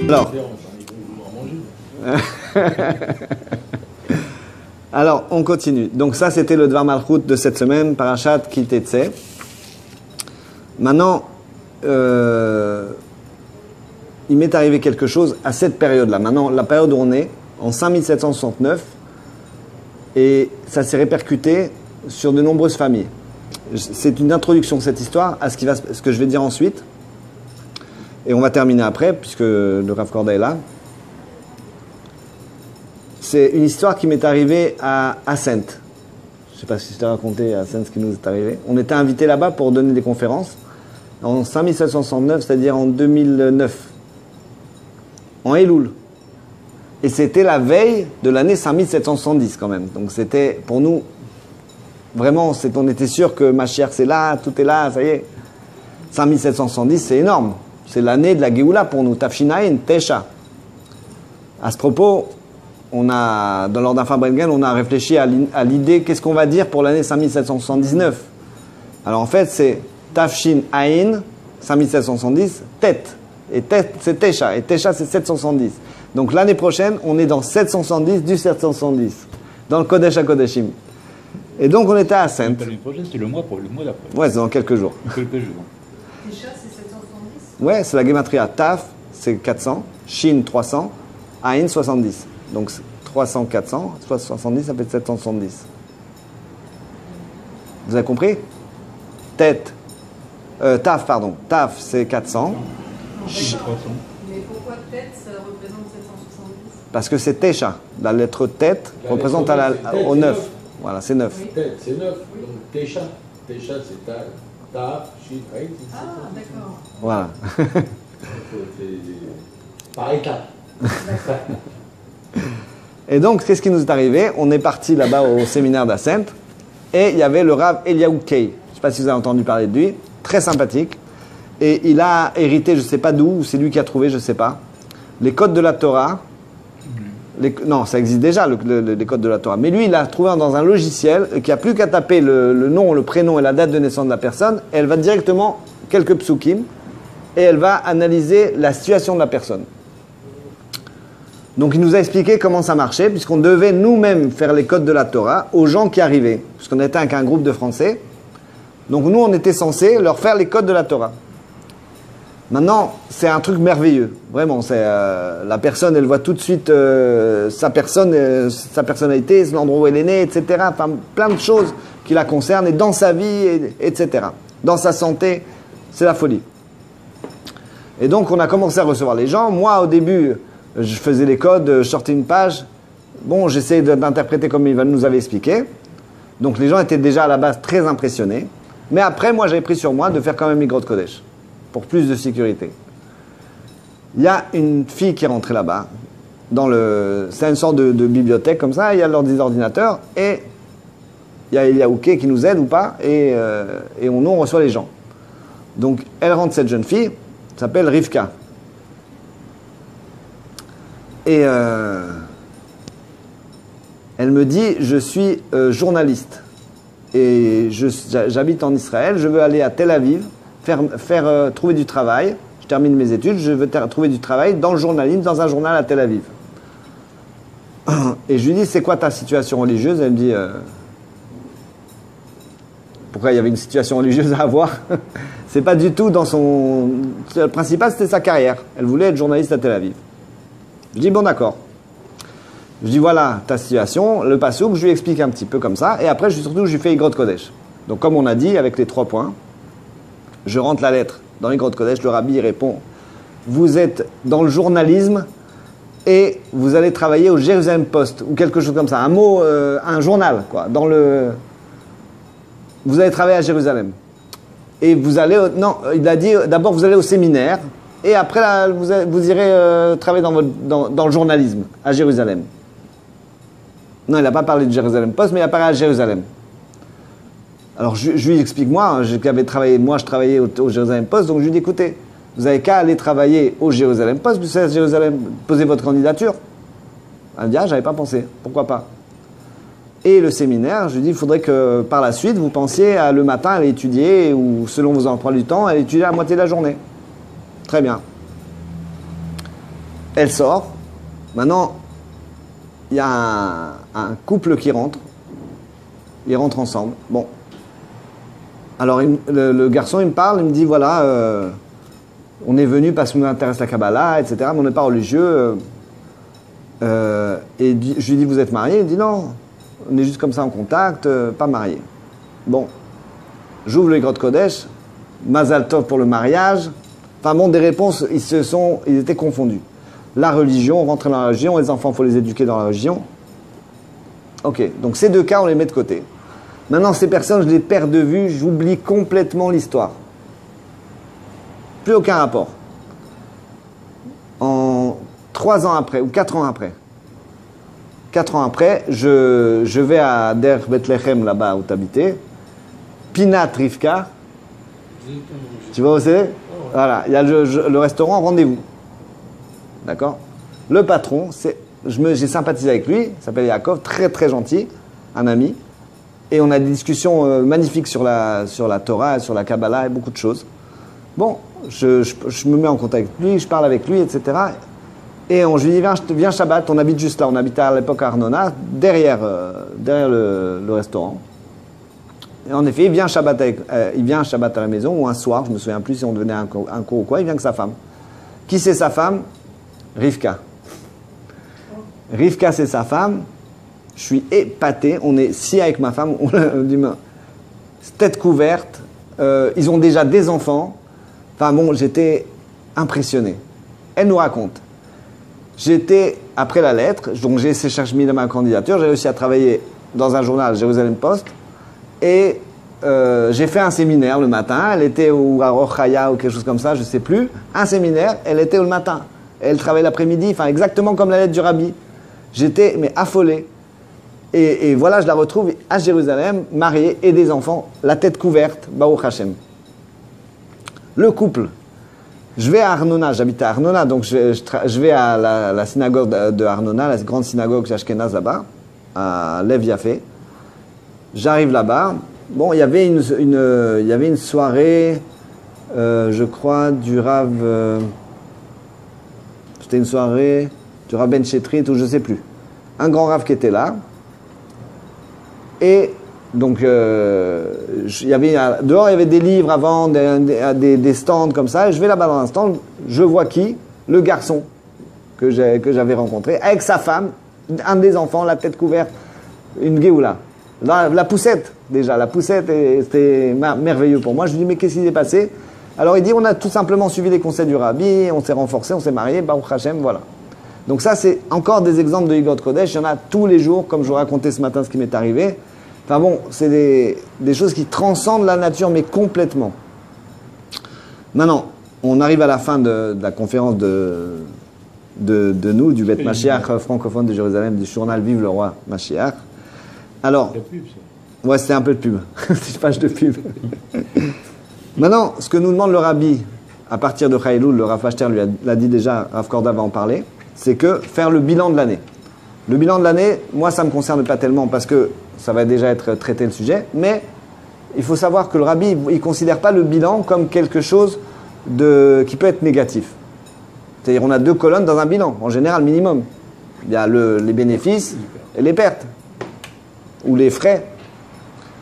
Alors, alors, on continue. Donc ça, c'était le Dvar Malchut de cette semaine, Parashat Ki Tetseh. Maintenant, il m'est arrivé quelque chose à cette période-là. Maintenant, la période où on est, en 5769, et ça s'est répercuté sur de nombreuses familles. C'est une introduction, cette histoire, à ce que je vais dire ensuite. Et on va terminer après, puisque le Rav Korda est là. C'est une histoire qui m'est arrivée à Ascent. Je ne sais pas si je t'ai raconté à Ascent ce qui nous est arrivé. On était invités là-bas pour donner des conférences en 5769, c'est-à-dire en 2009, en Elul. Et c'était la veille de l'année 5770 quand même. Donc c'était, pour nous, vraiment, on était sûr que Mashiach c'est là, tout est là, ça y est. 5770, c'est énorme. C'est l'année de la Géoula pour nous, Tafshinaïn, Tesha. À ce propos, dans l'ordre d'un Fabrengen, on a réfléchi à l'idée, qu'est-ce qu'on va dire pour l'année 5779. Alors en fait, c'est Tafshin Aïn, 5770, Tête. Et Tête, c'est Tesha. Et Tesha, c'est 770. Donc l'année prochaine, on est dans 770 du 770. Dans le Kodesh HaKodeshim. Et donc on était à Ascent. L'année prochaine, c'est le mois d'après. Ouais, c'est dans quelques jours. Quelques jours. Tesha, c'est 770. Ouais, c'est la Gematria. Taf, c'est 400. Shin, 300. Aïn, 70. Donc 300, 400. 70, ça fait 770. Vous avez compris? Tête. Taf, pardon. Taf, c'est 400. Mais pourquoi tête, ça représente 770? Parce que c'est Tesha. La lettre tête représente au 9. Voilà, c'est 9. Tête, c'est 9. Donc Tesha. Tesha, c'est Taf, Shin, Aïn, c'est 770. Ah, d'accord. Voilà. Par étape. Et donc, qu'est-ce qui nous est arrivé? On est parti là-bas au séminaire d'Ascent et il y avait le Rav Eliaou Kei. Je ne sais pas si vous avez entendu parler de lui. Très sympathique. Et il a hérité, je ne sais pas d'où, ou c'est lui qui a trouvé, je ne sais pas, les codes de la Torah. Non, ça existe déjà, les codes de la Torah. Mais lui, il l'a trouvé dans un logiciel qui n'a plus qu'à taper le nom, le prénom et la date de naissance de la personne. Et elle va directement, quelques psukim, et elle va analyser la situation de la personne. Donc il nous a expliqué comment ça marchait, puisqu'on devait nous-mêmes faire les codes de la Torah aux gens qui arrivaient. Puisqu'on était avec un groupe de Français. Donc nous, on était censés leur faire les codes de la Torah. Maintenant, c'est un truc merveilleux. Vraiment, la personne, elle voit tout de suite sa personnalité, l'endroit où elle est née, etc. Enfin, plein de choses qui la concernent, et dans sa vie, etc. Dans sa santé, c'est la folie. Et donc, on a commencé à recevoir les gens. Moi, au début, je faisais les codes, je sortais une page. Bon, j'essayais d'interpréter comme il nous avait expliqué. Donc, les gens étaient déjà à la base très impressionnés. Mais après, moi, j'avais pris sur moi de faire quand même Migrot Kodesh, pour plus de sécurité. Il y a une fille qui est rentrée là-bas, c'est une sorte de bibliothèque comme ça, il y a des ordinateurs, et il y a Eliaouké qui nous aide ou pas, et nous, on reçoit les gens. Donc, elle rentre, cette jeune fille, s'appelle Rivka. Et elle me dit, je suis journaliste, et j'habite en Israël, je veux aller à Tel Aviv, trouver du travail. Je termine mes études, je veux trouver du travail dans le journalisme, dans un journal à Tel Aviv. Et je lui dis, c'est quoi ta situation religieuse? Elle me dit, pourquoi il y avait une situation religieuse à avoir? C'est pas du tout dans son... Le principal, c'était sa carrière. Elle voulait être journaliste à Tel Aviv. Je dis, bon, d'accord. Je dis, voilà ta situation, le passouk, je lui explique un petit peu comme ça, et après, je lui fais Igrot Kodesh. Donc, comme on a dit, avec les 3 points, je rentre la lettre dans Igrot Kodesh, le rabbi répond, vous êtes dans le journalisme et vous allez travailler au Jérusalem Post, ou quelque chose comme ça, un mot, un journal, quoi, vous allez travailler à Jérusalem. Et vous allez, non, il a dit, d'abord vous allez au séminaire, et après là, vous irez travailler dans le journalisme, à Jérusalem. Non, il n'a pas parlé de Jérusalem Post, mais il a parlé à Jérusalem. Alors je lui explique, je travaillais au Jérusalem Post, donc je lui dis, écoutez, vous n'avez qu'à aller travailler au Jérusalem Post, puis c'est à Jérusalem, posez votre candidature. Elle me dit, j'avais pas pensé, pourquoi pas? Et le séminaire, je lui dis, il faudrait que par la suite, vous pensiez le matin à aller étudier, ou selon vos emplois du temps, à aller étudier la moitié de la journée. Très bien. Elle sort. Maintenant, il y a un couple qui rentre. Ils rentrent ensemble. Bon. Alors, le garçon, il me parle, il me dit, voilà, on est venu parce que nous intéresse la Kabbalah, etc., mais on n'est pas religieux. Et je lui dis, vous êtes marié? Il me dit, non, on est juste comme ça en contact, pas marié. Bon. J'ouvre le Grotte Kodesh, Mazal Tov pour le mariage. Enfin bon, des réponses, ils étaient confondus. La religion, rentrer dans la religion, les enfants, il faut les éduquer dans la religion. Ok, donc ces deux cas, on les met de côté. Maintenant, ces personnes, je les perds de vue, j'oublie complètement l'histoire. Plus aucun rapport. En 3 ans après, ou 4 ans après, 4 ans après, je vais à Der Bethlehem, là-bas où tu habitais, Pinat Rivka. Tu vois où c'est? Voilà, il y a le restaurant Rendez-vous. D'accord? Le patron, j'ai sympathisé avec lui, il s'appelle Yaakov, très très gentil, un ami. Et on a des discussions magnifiques sur la Torah, sur la Kabbalah et beaucoup de choses. Bon, je me mets en contact avec lui, je parle avec lui, etc. Et je lui dis, viens Shabbat, on habite juste là, on habitait à l'époque à Arnona, derrière le restaurant. Et en effet, il vient Shabbat à la maison, ou un soir, je me souviens plus si on devenait un cours ou quoi, il vient avec sa femme. Qui c'est sa femme? Rivka. Rivka, c'est sa femme. Je suis épaté, on est si avec ma femme, on dit, tête couverte, ils ont déjà des enfants. Enfin bon, j'étais impressionné. Elle nous raconte. J'étais, après la lettre, donc j'ai cherché dans ma candidature, j'ai réussi à travailler dans un journal, Jérusalem Post, et j'ai fait un séminaire le matin, elle était à Rochaya ou quelque chose comme ça, je ne sais plus, un séminaire, elle était le matin, elle travaillait l'après-midi, enfin exactement comme la lettre du Rabbi. J'étais mais affolé. Et voilà, je la retrouve à Jérusalem, mariée et des enfants, la tête couverte, Baruch Hashem. Le couple, je vais à Arnona, j'habite à Arnona, donc je vais à la synagogue de Arnona, la grande synagogue ashkénaze là-bas, à Lev Yafé. J'arrive là-bas. Bon, il y avait une soirée, je crois, du Rav. C'était une soirée du Rav Ben Chetrit, ou je ne sais plus. Un grand Rav qui était là. Et donc, dehors, il y avait des livres à vendre, des stands comme ça. Et je vais là-bas dans un stand, je vois qui? Le garçon que j'avais rencontré, avec sa femme, un des enfants, la tête couverte, une Géoula. La poussette, déjà, la poussette, c'était merveilleux pour moi. Je lui dis, mais qu'est-ce qui s'est passé? Alors il dit, on a tout simplement suivi les conseils du Rabbi, on s'est renforcé, on s'est marié, Baruch Hashem, voilà. Donc ça, c'est encore des exemples de Higot Kodesh, il y en a tous les jours, comme je vous racontais ce matin ce qui m'est arrivé. Enfin bon, c'est des choses qui transcendent la nature, mais complètement. Maintenant, on arrive à la fin de la conférence de nous, du Beth Mashiach francophone de Jérusalem, du journal Vive le Roi Mashiach. Alors, ouais, c'était un peu de pub, c'est une page de pub. Maintenant, ce que nous demande le Rabbi, à partir de Chaïloul, le Rav Achter lui l'a dit déjà, Rav Korda va en parler, c'est que faire le bilan de l'année. Le bilan de l'année, moi, ça ne me concerne pas tellement parce que ça va déjà être traité le sujet, mais il faut savoir que le Rabbi, il ne considère pas le bilan comme quelque chose qui peut être négatif. C'est-à-dire, on a 2 colonnes dans un bilan, en général, minimum. Il y a les bénéfices et les pertes, ou les frais.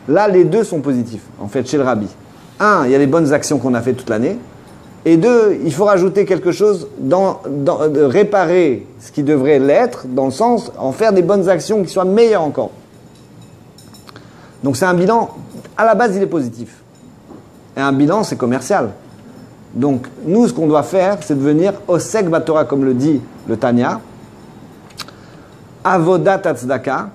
Là, les 2 sont positifs, en fait, chez le Rabbi. 1, il y a les bonnes actions qu'on a faites toute l'année. Et 2, il faut rajouter quelque chose, de réparer ce qui devrait l'être, dans le sens, en faire des bonnes actions qui soient meilleures encore. Donc c'est un bilan, à la base, il est positif. Et un bilan, c'est commercial. Donc, nous, ce qu'on doit faire, c'est devenir Osek Batora, comme le dit le Tanya, Avodat Tzedaka,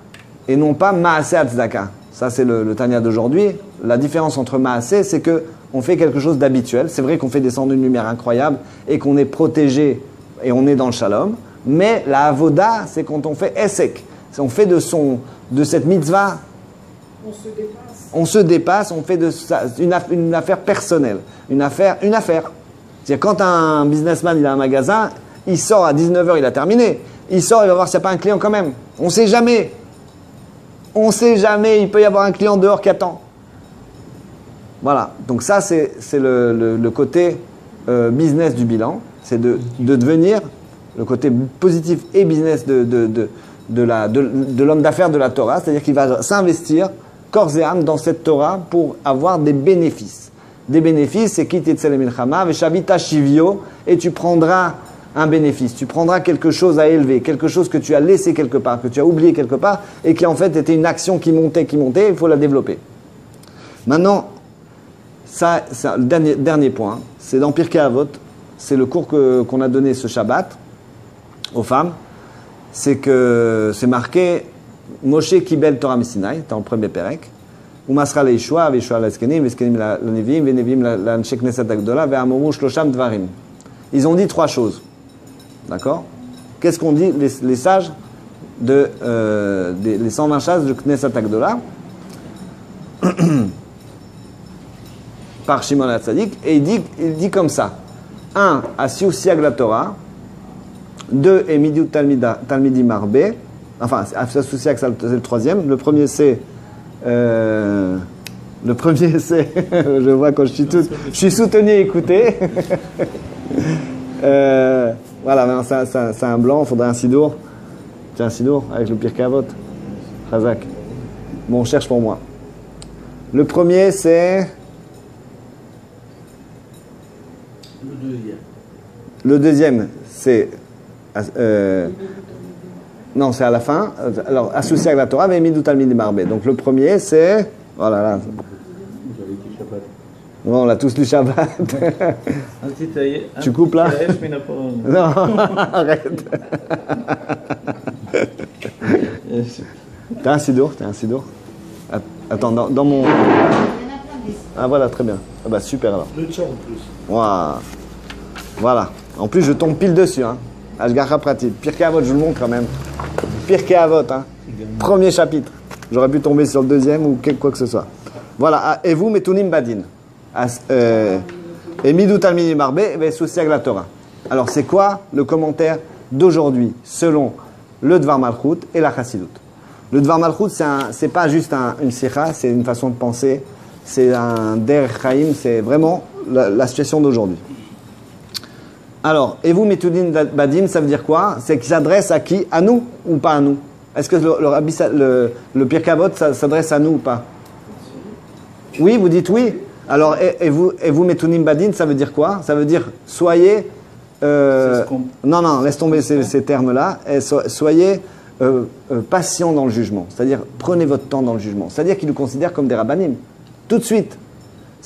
et non pas Maaseh Tzedaka. Ça, c'est le Tanya d'aujourd'hui. La différence entre Maaseh, c'est qu'on fait quelque chose d'habituel. C'est vrai qu'on fait descendre une lumière incroyable et qu'on est protégé et on est dans le shalom. Mais la Avoda, c'est quand on fait Esek. On fait de cette mitzvah. On se dépasse, on fait une affaire personnelle. Une affaire. C'est-à-dire, quand un businessman il a un magasin, il sort à 19h, il a terminé. Il sort, il va voir s'il n'y a pas un client quand même. On ne sait jamais. On ne sait jamais, il peut y avoir un client dehors qui attend. Voilà, donc ça c'est le côté business du bilan, c'est de devenir le côté positif et business de l'homme d'affaires de la Torah, c'est-à-dire qu'il va s'investir corps et âme dans cette Torah pour avoir des bénéfices. Des bénéfices, c'est quitter Tselem Milchama, Veshavita Shivio, et tu prendras un bénéfice, tu prendras quelque chose à élever, quelque chose que tu as laissé quelque part, que tu as oublié quelque part, et qui en fait était une action qui montait, il faut la développer. Maintenant, ça le dernier point, c'est dans Pirkei Avot, c'est le cours qu'on a donné ce Shabbat aux femmes, c'est que c'est marqué Moshe Kibel Torah Misinaï, dans le premier Perek, Umasra Leishua, Veishua Leskenim, Veskenim la Nevim, Venevim la Anshe Knesset Agdola, Ve'amoru Shlosham Dvarim. Ils ont dit 3 choses. D'accord? Qu'est-ce qu'on dit les sages les 120 sages de Knesset Agdola par Shimon HaTzadik, et il dit comme ça. 1. Asiu Siag la Torah. 2. Emidu Talmidi Marbe. Enfin, Asiu Siag, c'est le troisième. Le premier, c'est... je vois quand je suis soutenu et écouté. Voilà, c'est un blanc, il faudrait un sidour. Tiens, un sidour avec le Pirkei Avot. Chazak. Bon, on cherche pour moi. Le premier, c'est... Le deuxième, c'est... non, c'est à la fin. Alors, associé à la Torah, mais Midou Talmid Marbe. Donc, le premier, c'est... Voilà, là. Bon, on a tous lu Shabbat. Tu coupes là? Non, arrête. T'as un sidour? Attends, dans mon... Ah voilà, très bien. Ah bah super alors. Le tchant en plus. Wow. Voilà. En plus, je tombe pile dessus. Hein. Ashgacha pratique. Pirkei Avot, je vous le montre quand même. Pirkei Avot, hein. Premier chapitre. J'aurais pu tomber sur le deuxième ou quoi que ce soit. Voilà. Et vous, Metunim Badin. Et Midou Talmidi Marbe, et Sousiag la Torah. Alors, c'est quoi le commentaire d'aujourd'hui selon le Dvar Malchut et la Chassidut? Le Dvar Malchut, c'est pas juste une sikha, c'est une façon de penser, c'est un Der Chaim, c'est vraiment la situation d'aujourd'hui. Alors, et vous, Metunim Badim, ça veut dire quoi? C'est qu'il s'adresse à qui? À nous ou pas à nous? Est-ce que le Pirkei Avot s'adresse à nous ou pas? Oui, vous dites oui. Alors, et vous Metunim Badin, ça veut dire quoi? Ça veut dire soyez... non, laisse tomber ces termes-là. Soyez patient dans le jugement. C'est-à-dire, prenez votre temps dans le jugement. C'est-à-dire qu'ils nous considèrent comme des rabbanim. Tout de suite.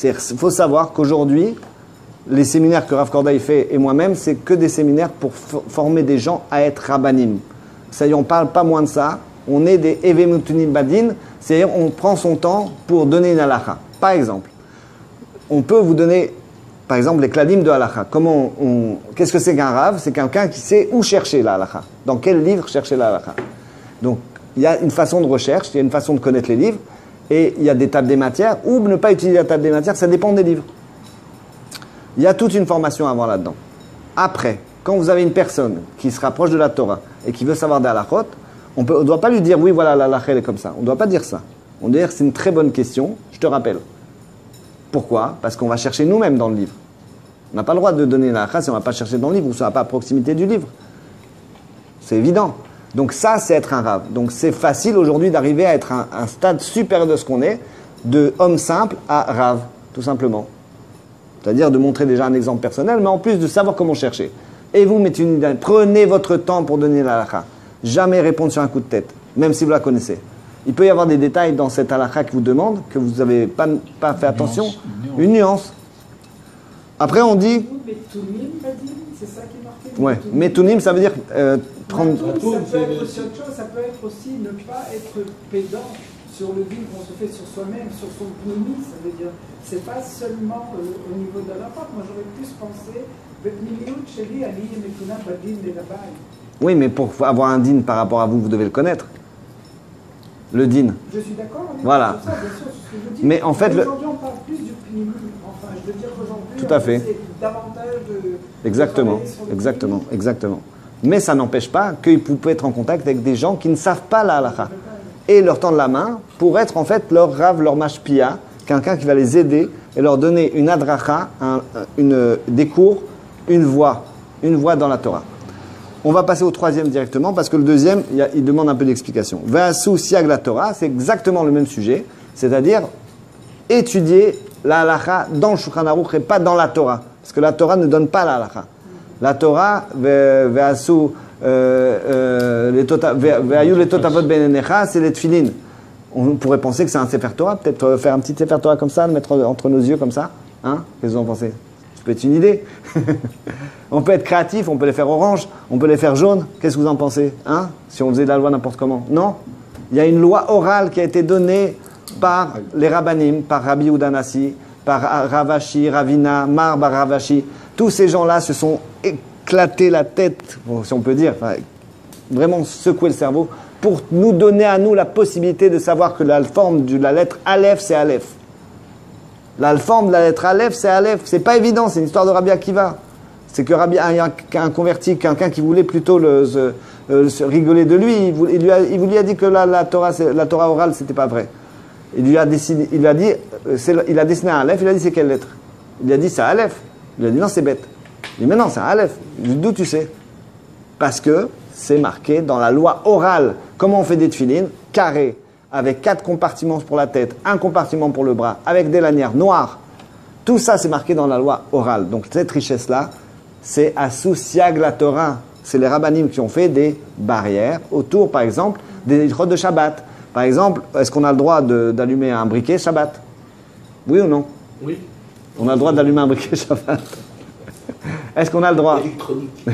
Il faut savoir qu'aujourd'hui, les séminaires que Rav Kordaï fait et moi-même, c'est que des séminaires pour former des gens à être rabbanim. C'est-à-dire, on ne parle pas moins de ça. On est des Eve Metunim Badin. C'est-à-dire, on prend son temps pour donner une halakha. Par exemple, on peut vous donner, par exemple, les kladim de halakha. Qu'est-ce que c'est qu'un rav? C'est quelqu'un qui sait où chercher la halakha. Dans quel livre chercher la halakha. Donc, il y a une façon de recherche, il y a une façon de connaître les livres, et il y a des tables des matières, ou ne pas utiliser la table des matières, ça dépend des livres. Il y a toute une formation à avoir là-dedans. Après, quand vous avez une personne qui se rapproche de la Torah et qui veut savoir des halakhot, on ne doit pas lui dire, oui, voilà, la halakha, elle est comme ça. On ne doit pas dire ça. On doit dire, c'est une très bonne question, je te rappelle. Pourquoi? Parce qu'on va chercher nous-mêmes dans le livre. On n'a pas le droit de donner la halakha si on ne va pas chercher dans le livre ou si on ne va pas à proximité du livre. C'est évident. Donc ça, c'est être un rav. Donc c'est facile aujourd'hui d'arriver à être un stade supérieur de ce qu'on est, de homme simple à rav, tout simplement. C'est-à-dire de montrer déjà un exemple personnel, mais en plus de savoir comment chercher. Et vous, prenez votre temps pour donner la halakha. Jamais répondre sur un coup de tête, même si vous la connaissez. Il peut y avoir des détails dans cette halakha qui vous demande, que vous n'avez pas fait attention. Une nuance. Après, on dit... Metunim, c'est ça qui est marqué? Ouais, Metunim, ça veut dire prendre... Ça peut être aussi autre chose, ça peut être aussi ne pas être pédant sur le vide qu'on se fait sur soi-même, sur son pnimi, ça veut dire... C'est pas seulement au niveau de la porte. Moi, j'aurais plus pensé... Oui, mais pour avoir un din par rapport à vous, vous devez le connaître. Le din. Je suis d'accord avec voilà. ça, bien sûr, c'est ce que je dis. Mais en fait, aujourd'hui, on parle plus du pnimi. Enfin, je veux dire qu'aujourd'hui, tout à fait. C'est davantage de... Exactement. Mais ça n'empêche pas que vous pouvez être en contact avec des gens qui ne savent pas la halakha. Et leur tendre la main pour être en fait leur rav, leur mashpia, quelqu'un qui va les aider et leur donner une adracha, des cours, une voie dans la Torah. On va passer au troisième directement, parce que le deuxième, il demande un peu d'explication. Ve'asu siag la Torah, c'est exactement le même sujet, c'est-à-dire étudier la halacha dans le Shulchan Aruch et pas dans la Torah. Parce que la Torah ne donne pas la halacha. La Torah, ve'asu ve'ayu les totavot benenecha, c'est les tfilin. On pourrait penser que c'est un Sefer Torah, peut-être faire un petit Sefer Torah comme ça, le mettre entre nos yeux comme ça. Hein? Qu'est-ce que vous en pensez? Ça peut être une idée. On peut être créatif, on peut les faire orange, on peut les faire jaune. Qu'est-ce que vous en pensez? Hein? Si on faisait de la loi n'importe comment. Non? Il y a une loi orale qui a été donnée par les rabbanim, par Rabbi Yehuda Nassi, par Ravashi, Ravina, Mar Bar Ravashi. Tous ces gens-là se sont éclatés la tête, si on peut dire, enfin, vraiment secouer le cerveau, pour nous donner à nous la possibilité de savoir que la forme de la lettre Aleph, c'est Aleph. La forme de la lettre Aleph, c'est Aleph. C'est pas évident, c'est une histoire de Rabbi Akiva. C'est que Rabbi, un converti, quelqu'un qui voulait plutôt se rigoler de lui, il lui a dit que la Torah orale, c'était pas vrai. Il a dessiné un Aleph, il a dit c'est quelle lettre? Il a dit c'est Aleph. Il a dit non, c'est bête. Il dit mais non, c'est un Aleph. D'où tu sais? Parce que c'est marqué dans la loi orale. Comment on fait des tefilines? Carré, avec 4 compartiments pour la tête, 1 compartiment pour le bras, avec des lanières noires. Tout ça, c'est marqué dans la loi orale. Donc cette richesse-là, c'est Asu Siag la Torah. C'est les rabbanim qui ont fait des barrières autour, par exemple, des ilchot de Shabbat. Par exemple, est-ce qu'on a le droit d'allumer un briquet Shabbat? Oui ou non? Oui. On a le droit d'allumer un briquet Shabbat. Est-ce qu'on a le droit? Électronique.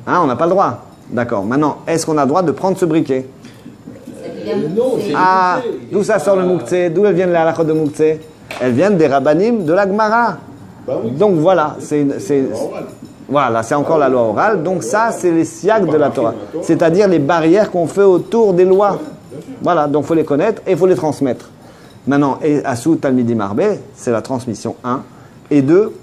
Hein, on n'a pas le droit. D'accord. Maintenant, est-ce qu'on a le droit de prendre ce briquet? Non, c'est Ah, le Mouktsé. d'où ça sort le Mouktsé? D'où elles viennent les halachot de Mouktsé? Elles viennent des rabbanim de la Gemara. Bah oui. Donc voilà, Oral. voilà, c'est encore la loi orale. Donc ça, c'est les siags de la Torah. C'est-à-dire les barrières qu'on fait autour des lois. Voilà, donc il faut les connaître et il faut les transmettre. Maintenant, et Asu Talmidim Arbe, c'est la transmission 1. Et 2,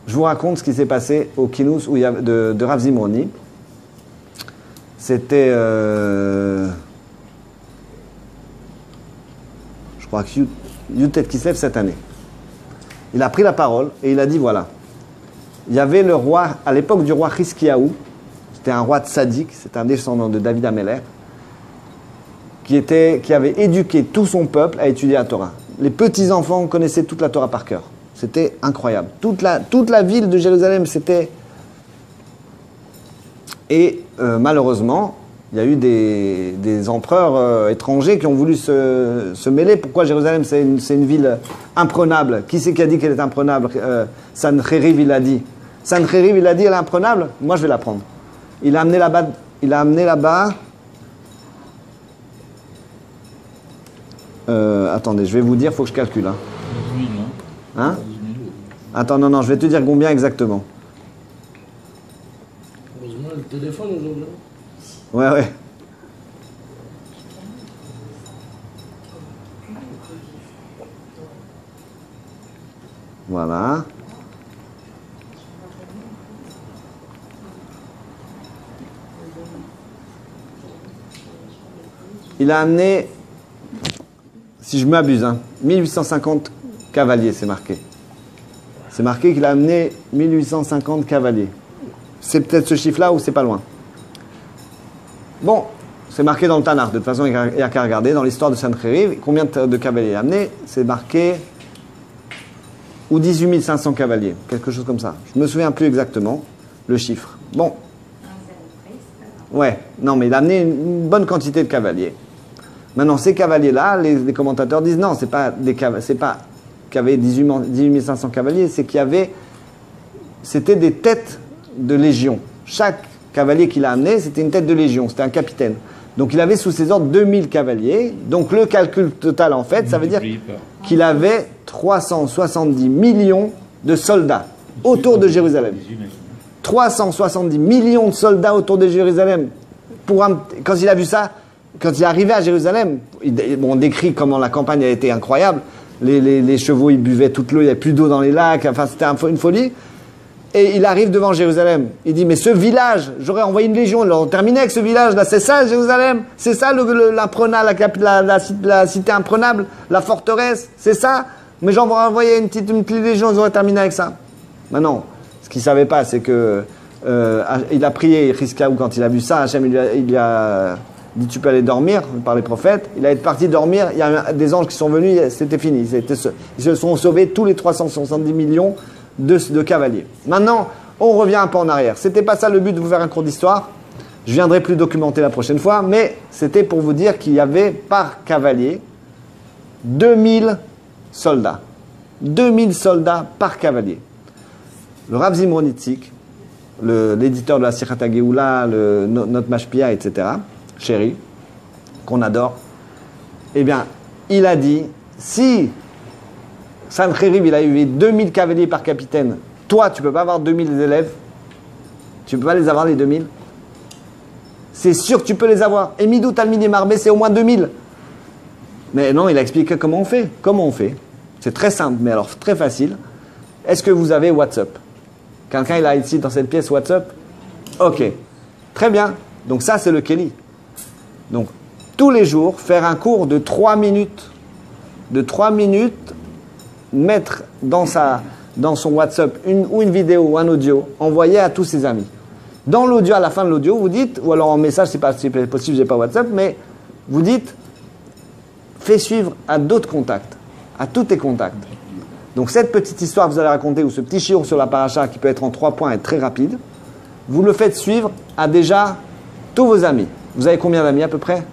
je vous raconte ce qui s'est passé au Kinous où il y avait de Rav Zimroni. C'était, je crois que Yutet Kislev cette année. Il a pris la parole et il a dit voilà. Il y avait le roi, à l'époque du roi Hiskiaou, c'était un roi tzaddik, c'est un descendant de David Améler, qui avait éduqué tout son peuple à étudier la Torah. Les petits-enfants connaissaient toute la Torah par cœur. C'était incroyable. Toute la ville de Jérusalem, c'était... Et malheureusement, il y a eu des empereurs étrangers qui ont voulu se mêler. Pourquoi Jérusalem, c'est une ville imprenable? Qui c'est qui a dit qu'elle est imprenable? Sancheriv, il a dit. Sancheriv, il a dit elle est imprenable? Moi, je vais la prendre. Il a amené là-bas... attendez, je vais vous dire, il faut que je calcule. Hein? 12 000, Hein? 12 000. Attends, non, je vais te dire combien exactement. Heureusement, le téléphone aujourd'hui. Ouais. Voilà. Il a amené, si je m'abuse, 1850 cavaliers, c'est marqué. C'est marqué qu'il a amené 1850 cavaliers. C'est peut-être ce chiffre-là ou c'est pas loin. Bon, c'est marqué dans le Tanakh. De toute façon, il n'y a qu'à regarder dans l'histoire de Sancheriv. Combien de cavaliers il a amené? C'est marqué ou 18 500 cavaliers, quelque chose comme ça. Je me souviens plus exactement le chiffre. Bon. Ouais, non, mais il a amené une bonne quantité de cavaliers. Maintenant, ces cavaliers-là, les commentateurs disent non, c'est pas qu'il y avait 18 500 cavaliers, c'est c'était des têtes de légion. Chaque cavalier qu'il a amené, c'était une tête de légion, c'était un capitaine. Donc il avait sous ses ordres 2000 cavaliers. Donc le calcul total, en fait, ça veut dire qu'il avait 370 millions de soldats autour de Jérusalem. 370 millions de soldats autour de Jérusalem. Quand il a vu ça, quand il est arrivé à Jérusalem, on décrit comment la campagne a été incroyable. Les chevaux, ils buvaient toute l'eau, il n'y avait plus d'eau dans les lacs, enfin c'était une folie. Et il arrive devant Jérusalem. Il dit, mais ce village, j'aurais envoyé une légion, on terminait avec ce village-là, c'est ça Jérusalem? C'est ça l'imprenable, la cité imprenable, la forteresse? C'est ça? Mais j'aurais envoyé une petite légion, ils auraient terminé avec ça. Maintenant, ce qu'ils ne savaient pas, c'est que il a prié Chiskaou quand il a vu ça. Hachem il lui a dit tu peux aller dormir par les prophètes. Il a été parti dormir. Il y a des anges qui sont venus. C'était fini. Ils se sont sauvés tous les 370 millions de cavaliers. Maintenant, on revient un peu en arrière. C'était pas ça le but de vous faire un cours d'histoire. Je viendrai plus documenter la prochaine fois, mais c'était pour vous dire qu'il y avait par cavalier 2000 soldats. 2000 soldats par cavalier. Le Rav Zimron Itzik, l'éditeur de la Sirata Geoula, notre Mashpia, etc., chéri, qu'on adore, eh bien, il a dit, si Sancheriv, il a eu 2000 cavaliers par capitaine, toi, tu ne peux pas avoir 2000 élèves, tu ne peux pas les avoir les 2000. C'est sûr que tu peux les avoir. Et Midou Talmid Marbé, c'est au moins 2000. Mais non, il a expliqué comment on fait. Comment on fait? C'est très simple, mais alors très facile. Est-ce que vous avez WhatsApp? Quelqu'un, il a ici dans cette pièce WhatsApp? Ok. Très bien. Donc ça, c'est le Kelly. Donc, tous les jours, faire un cours de 3 minutes. De 3 minutes, mettre dans son WhatsApp une vidéo ou un audio, envoyer à tous ses amis. Dans l'audio, à la fin de l'audio, vous dites, ou alors en message, c'est pas possible, j'ai pas WhatsApp, mais vous dites, fais suivre à d'autres contacts, à tous tes contacts. Donc cette petite histoire que vous allez raconter, ou ce petit chiour sur la paracha qui peut être en 3 points et très rapide, vous le faites suivre à déjà tous vos amis. Vous avez combien d'amis à peu près?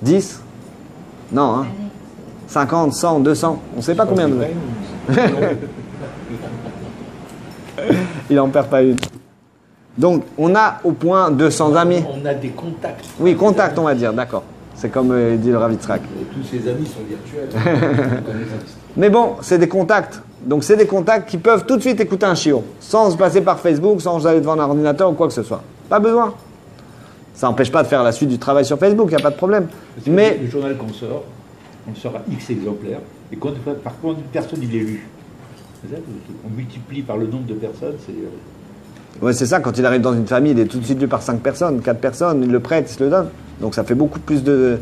10? Non, hein? 50, 100, 200, on ne sait pas combien de... Il n'en perd pas une. Donc, on a au point 200 amis. On a des contacts. Oui, contacts, on va dire, d'accord. C'est comme dit le Rav Yitzhak. Tous ces amis sont virtuels. Mais bon, c'est des contacts. Donc, c'est des contacts qui peuvent tout de suite écouter un chiot, sans se passer par Facebook, sans aller devant un ordinateur ou quoi que ce soit. Pas besoin. Ça n'empêche pas de faire la suite du travail sur Facebook, il n'y a pas de problème. Mais le journal qu'on sort, on sort à X exemplaires, et quand, par contre, personne il est lu. On multiplie par le nombre de personnes, c'est... Ouais, c'est ça, quand il arrive dans une famille, il est tout de suite lu par 5 personnes, 4 personnes, il le prête, il se le donne. Donc ça fait beaucoup plus de...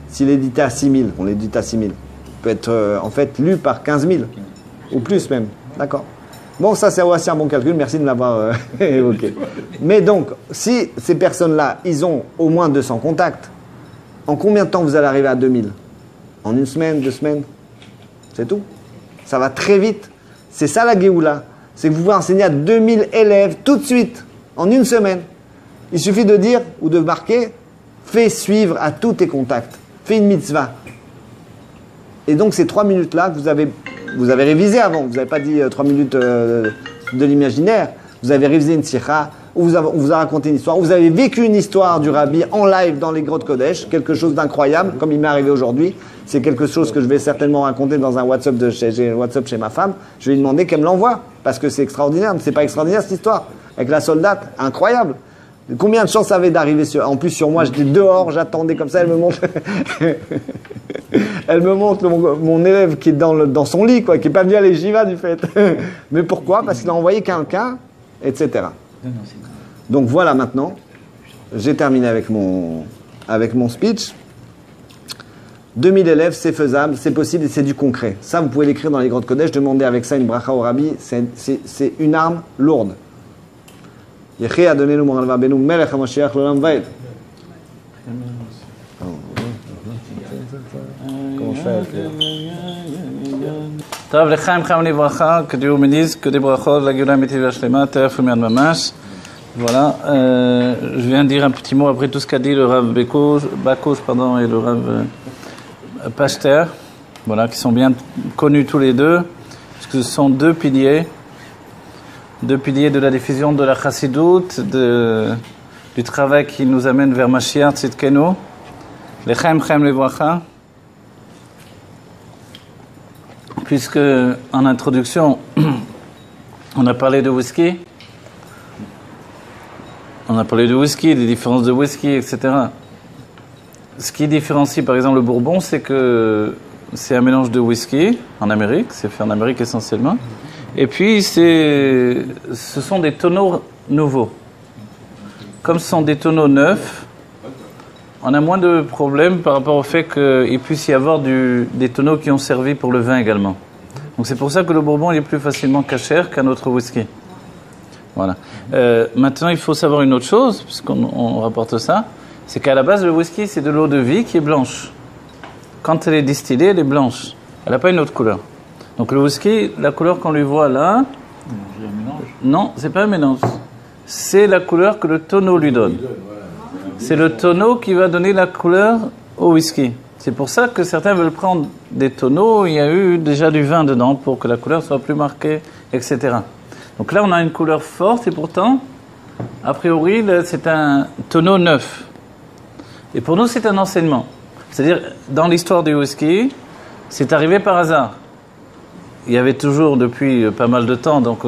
S'il est édité à 6 000, on l'édite à 6 000, il peut être en fait lu par 15 000, ou plus même. D'accord. Bon, ça c'est aussi un bon calcul, merci de l'avoir évoqué. Mais donc, si ces personnes-là, ils ont au moins 200 contacts, en combien de temps vous allez arriver à 2000? En 1 semaine, 2 semaines? C'est tout. Ça va très vite. C'est ça la Géoula. C'est que vous pouvez enseigner à 2000 élèves tout de suite, en 1 semaine. Il suffit de dire ou de marquer, fais suivre à tous tes contacts. Fais une mitzvah. Et donc ces 3 minutes-là, que vous avez révisé avant. Vous n'avez pas dit 3 minutes de l'imaginaire. Vous avez révisé une sikha, ou on vous a raconté une histoire, ou vous avez vécu une histoire du Rabbi en live dans les grottes Kodesh, quelque chose d'incroyable, comme il m'est arrivé aujourd'hui. C'est quelque chose que je vais certainement raconter dans un WhatsApp chez ma femme. Je vais lui demander qu'elle me l'envoie, parce que c'est extraordinaire. C'est pas extraordinaire cette histoire avec la soldate, incroyable. Combien de chances ça avait d'arriver en plus sur moi? J'étais dehors, j'attendais comme ça, elle me montre, elle me montre mon élève qui est dans son lit, quoi, qui n'est pas venu à l'Ejiva du fait. Mais pourquoi? Parce qu'il a envoyé quelqu'un, etc. Donc voilà, maintenant, j'ai terminé avec mon speech. 2000 élèves, c'est faisable, c'est possible et c'est du concret. Ça, vous pouvez l'écrire dans les grottes Kodesh, demander avec ça une bracha au Rabbi, c'est une arme lourde. Yehi Adonenu Moral Vabenu Melech HaMashiach L'Olam Vaed. Comment je fais avec טוב, לחיים חיים לברכה, כדיור מניז, כדי ברכות לגאולה האמיתית והשלמה, תכף ומיד ממש. Voilà, je viens de dire un petit mot après tout ce qu'a dit le Rav Bakouche et le Rav Pachter, voilà, qui sont bien connus tous les deux, parce que ce sont deux piliers de la diffusion de la Chassidoute, du travail qui nous amène vers Mashiach Tzidkenu. L'Echaim Chaim Levracha. Puisque, en introduction, on a parlé de whisky. On a parlé de whisky, des différences de whisky, etc. Ce qui différencie, par exemple, le bourbon, c'est que c'est un mélange de whisky en Amérique, c'est fait en Amérique essentiellement. Et puis, ce sont des tonneaux nouveaux. Comme ce sont des tonneaux neufs, on a moins de problèmes par rapport au fait qu'il puisse y avoir des tonneaux qui ont servi pour le vin également. Donc c'est pour ça que le bourbon il est plus facilement cachère qu'un autre whisky. Voilà. Maintenant, il faut savoir une autre chose, puisqu'on rapporte ça, c'est qu'à la base, le whisky, c'est de l'eau de vie qui est blanche. Quand elle est distillée, elle est blanche. Elle n'a pas une autre couleur. Donc le whisky, la couleur qu'on lui voit là... C'est un mélange. Non, c'est pas un mélange. C'est la couleur que le tonneau lui donne. C'est le tonneau qui va donner la couleur au whisky. C'est pour ça que certains veulent prendre des tonneaux, il y a eu déjà du vin dedans pour que la couleur soit plus marquée, etc. Donc là, on a une couleur forte et pourtant, a priori, c'est un tonneau neuf. Et pour nous, c'est un enseignement. C'est-à-dire, dans l'histoire du whisky, c'est arrivé par hasard. Il y avait toujours, depuis pas mal de temps, donc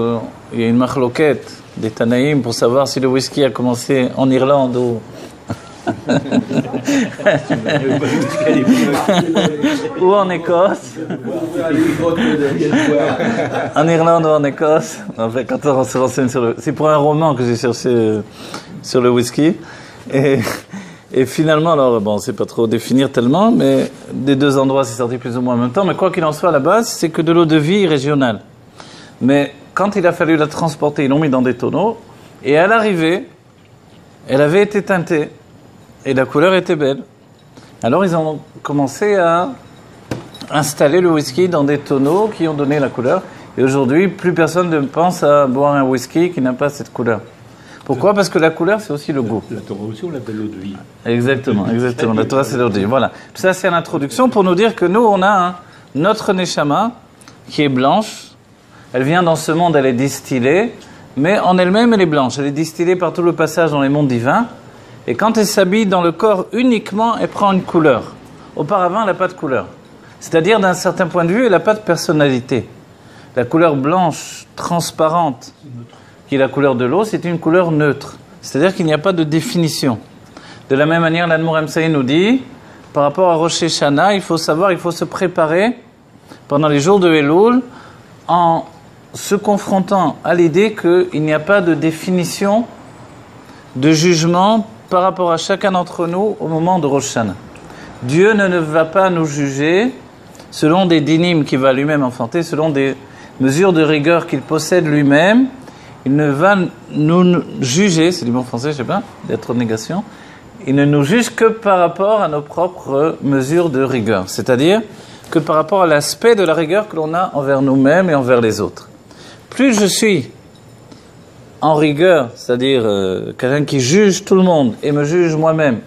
il y a une machloquette des Tanaïm pour savoir si le whisky a commencé en Irlande ou... ou en Écosse. En Irlande ou en Écosse. En fait, quand on se renseigne sur le... C'est pour un roman que j'ai cherché sur le whisky. Et finalement, alors, bon, on ne sait pas trop définir tellement, mais des deux endroits, c'est sorti plus ou moins en même temps. Mais quoi qu'il en soit, à la base, c'est que de l'eau de vie régionale. Mais quand il a fallu la transporter, ils l'ont mis dans des tonneaux. Et à l'arrivée, elle avait été teintée. Et la couleur était belle. Alors, ils ont commencé à installer le whisky dans des tonneaux qui ont donné la couleur. Et aujourd'hui, plus personne ne pense à boire un whisky qui n'a pas cette couleur. Pourquoi ? Parce que la couleur, c'est aussi le goût. La Torah aussi, on l'appelle l'eau de vie. Exactement, exactement. La Torah, c'est l'eau de vie. Voilà. Tout ça, c'est une introduction pour nous dire que nous, on a notre Neshama qui est blanche. Elle vient dans ce monde, elle est distillée. Mais en elle-même, elle est blanche. Elle est distillée par tout le passage dans les mondes divins. Et quand elle s'habille dans le corps uniquement, elle prend une couleur. Auparavant, elle n'a pas de couleur. C'est-à-dire, d'un certain point de vue, elle n'a pas de personnalité. La couleur blanche, transparente, qui est la couleur de l'eau, c'est une couleur neutre. C'est-à-dire qu'il n'y a pas de définition. De la même manière, l'Admour Emsaï nous dit, par rapport à Rosh Hashanah, il faut savoir, il faut se préparer pendant les jours de Elul en se confrontant à l'idée qu'il n'y a pas de définition de jugement par rapport à chacun d'entre nous au moment de Rosh Hashanah. Dieu ne va pas nous juger selon des dynimes qu'il va lui-même enfanter, selon des mesures de rigueur qu'il possède lui-même. Il ne va nous juger, c'est du bon français, je sais pas, d'être négation, il ne nous juge que par rapport à nos propres mesures de rigueur. C'est-à-dire que par rapport à l'aspect de la rigueur que l'on a envers nous-mêmes et envers les autres. Plus je suis en rigueur, c'est-à-dire quelqu'un qui juge tout le monde et me juge moi-même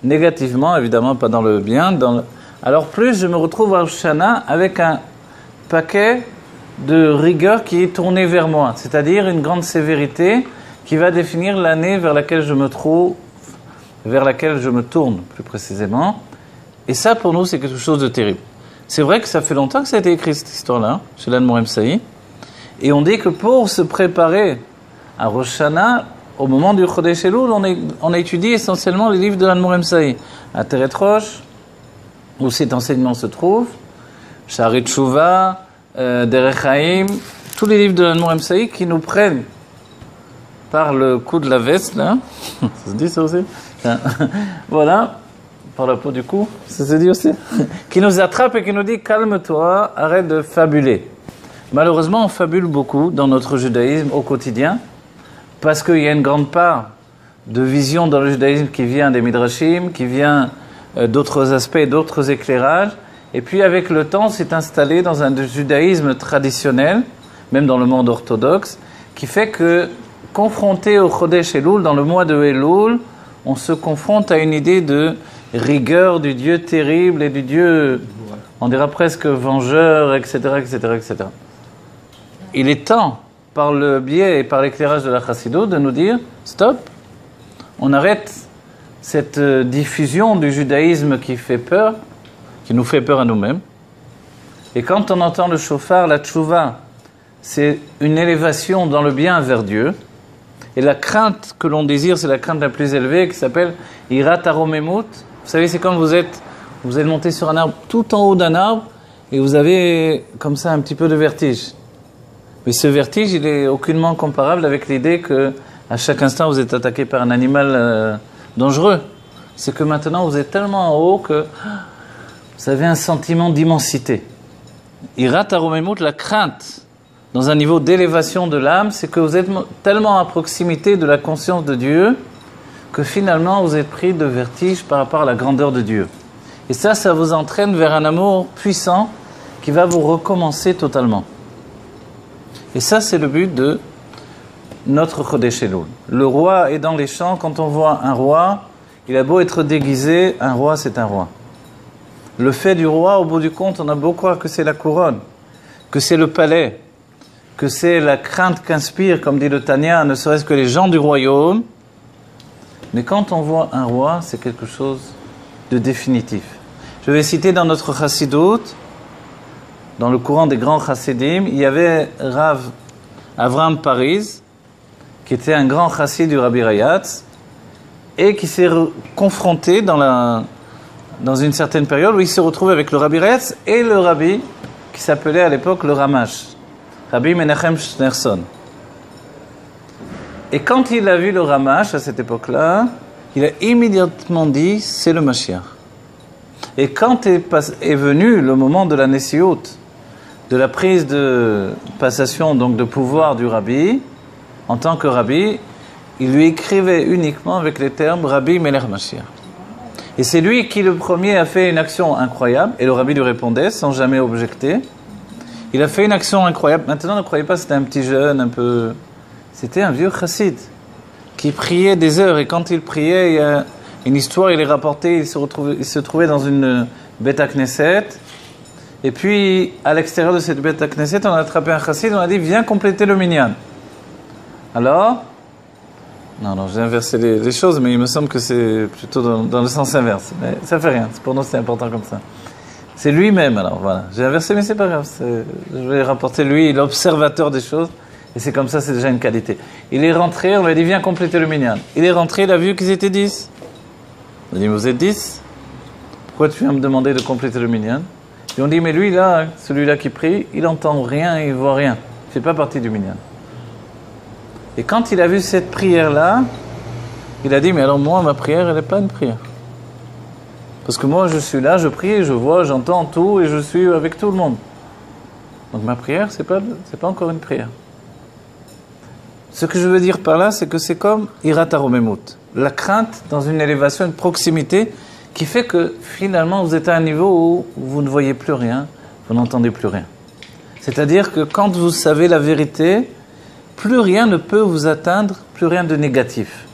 négativement, évidemment pas dans le bien, alors plus je me retrouve à Shana avec un paquet de rigueur qui est tourné vers moi, c'est-à-dire une grande sévérité qui va définir l'année vers laquelle je me trouve, vers laquelle je me tourne plus précisément. Et ça pour nous c'est quelque chose de terrible. C'est vrai que ça fait longtemps que ça a été écrit cette histoire-là, chez l'Admour Emsaï, et on dit que pour se préparer à Rosh Hashanah, au moment du Chodesh Elul, on a étudié essentiellement les livres de l'Admour Emsaï. À Teret Rosh, où cet enseignement se trouve, Sha'arei Tshuva, Derech Haim, tous les livres de l'Admour Emsaï qui nous prennent par le cou de la veste, là. Ça se dit ça aussi? Voilà, par la peau du cou, ça se dit aussi. Qui nous attrape et qui nous dit, calme-toi, arrête de fabuler. Malheureusement, on fabule beaucoup dans notre judaïsme au quotidien, parce qu'il y a une grande part de vision dans le judaïsme qui vient des midrashim, qui vient d'autres aspects, d'autres éclairages. Et puis avec le temps, c'est installé dans un judaïsme traditionnel, même dans le monde orthodoxe, qui fait que, confronté au Chodesh Elul, dans le mois de Elul, on se confronte à une idée de rigueur du Dieu terrible et du Dieu, on dira presque vengeur, etc., etc., etc. Il est temps, par le biais et par l'éclairage de la Chassidut, de nous dire stop, on arrête cette diffusion du judaïsme qui fait peur, qui nous fait peur à nous-mêmes. Et quand on entend le shofar, la tchouva, c'est une élévation dans le bien vers Dieu. Et la crainte que l'on désire, c'est la crainte la plus élevée qui s'appelle Irat Aromemut. Vous savez, c'est comme vous êtes monté sur un arbre, tout en haut d'un arbre, et vous avez comme ça un petit peu de vertige. Mais ce vertige, il est aucunement comparable avec l'idée que à chaque instant vous êtes attaqué par un animal dangereux. C'est que maintenant vous êtes tellement en haut que vous avez un sentiment d'immensité. Irat Aromemut, la crainte dans un niveau d'élévation de l'âme, c'est que vous êtes tellement à proximité de la conscience de Dieu que finalement vous êtes pris de vertige par rapport à la grandeur de Dieu. Et ça vous entraîne vers un amour puissant qui va vous recommencer totalement. Et ça, c'est le but de notre Chodesh Elul. Le roi est dans les champs. Quand on voit un roi, il a beau être déguisé, un roi, c'est un roi. Le fait du roi, au bout du compte, on a beau croire que c'est la couronne, que c'est le palais, que c'est la crainte qu'inspire, comme dit le Tanya, ne serait-ce que les gens du royaume. Mais quand on voit un roi, c'est quelque chose de définitif. Je vais citer dans notre Chassidut, dans le courant des grands chassidim, il y avait Rav Avraham Pariz, qui était un grand chassid du Rabbi Rayatz, et qui s'est confronté dans une certaine période où il se retrouvait avec le Rabbi Rayatz et le Rabbi, qui s'appelait à l'époque le Ramash, Rabbi Menachem Schneerson. Et quand il a vu le Ramash à cette époque-là, il a immédiatement dit, c'est le Mashiach. Et quand est venu le moment de la Nessiout, de la prise de passation, donc de pouvoir du Rabbi, en tant que Rabbi, il lui écrivait uniquement avec les termes Rabbi Melech Mashiach. Et c'est lui qui, le premier, a fait une action incroyable, et le Rabbi lui répondait sans jamais objecter. Il a fait une action incroyable. Maintenant, ne croyez pas que c'était un petit jeune, un peu... C'était un vieux chassid qui priait des heures, et quand il priait, il y a une histoire, il est rapporté, il se trouvait dans une Beth Knesset. Et puis, à l'extérieur de cette Beth Knesset, on a attrapé un chassid, on a dit, viens compléter le minyan. Alors, non, j'ai inversé les choses, mais il me semble que c'est plutôt dans le sens inverse. Mais ça fait rien, pour nous c'est important comme ça. C'est lui-même, alors voilà. J'ai inversé, mais c'est pas grave. Je vais rapporter lui, l'observateur des choses, et c'est comme ça, c'est déjà une qualité. Il est rentré, on lui a dit, viens compléter le minyan. Il est rentré, il a vu qu'ils étaient 10. On a dit, vous êtes 10 ? Pourquoi tu viens me demander de compléter le minyan ? Et on dit, mais lui, là, celui-là qui prie, il n'entend rien, il ne voit rien. Il ne fait pas partie du minyan. Et quand il a vu cette prière-là, il a dit, mais alors moi, ma prière, elle n'est pas une prière. Parce que moi, je suis là, je prie, je vois, j'entends tout, et je suis avec tout le monde. Donc ma prière, c'est pas encore une prière. Ce que je veux dire par là, c'est que c'est comme Irat HaRomemut. La crainte dans une élévation, une proximité, qui fait que finalement vous êtes à un niveau où vous ne voyez plus rien, vous n'entendez plus rien. C'est-à-dire que quand vous savez la vérité, plus rien ne peut vous atteindre, plus rien de négatif.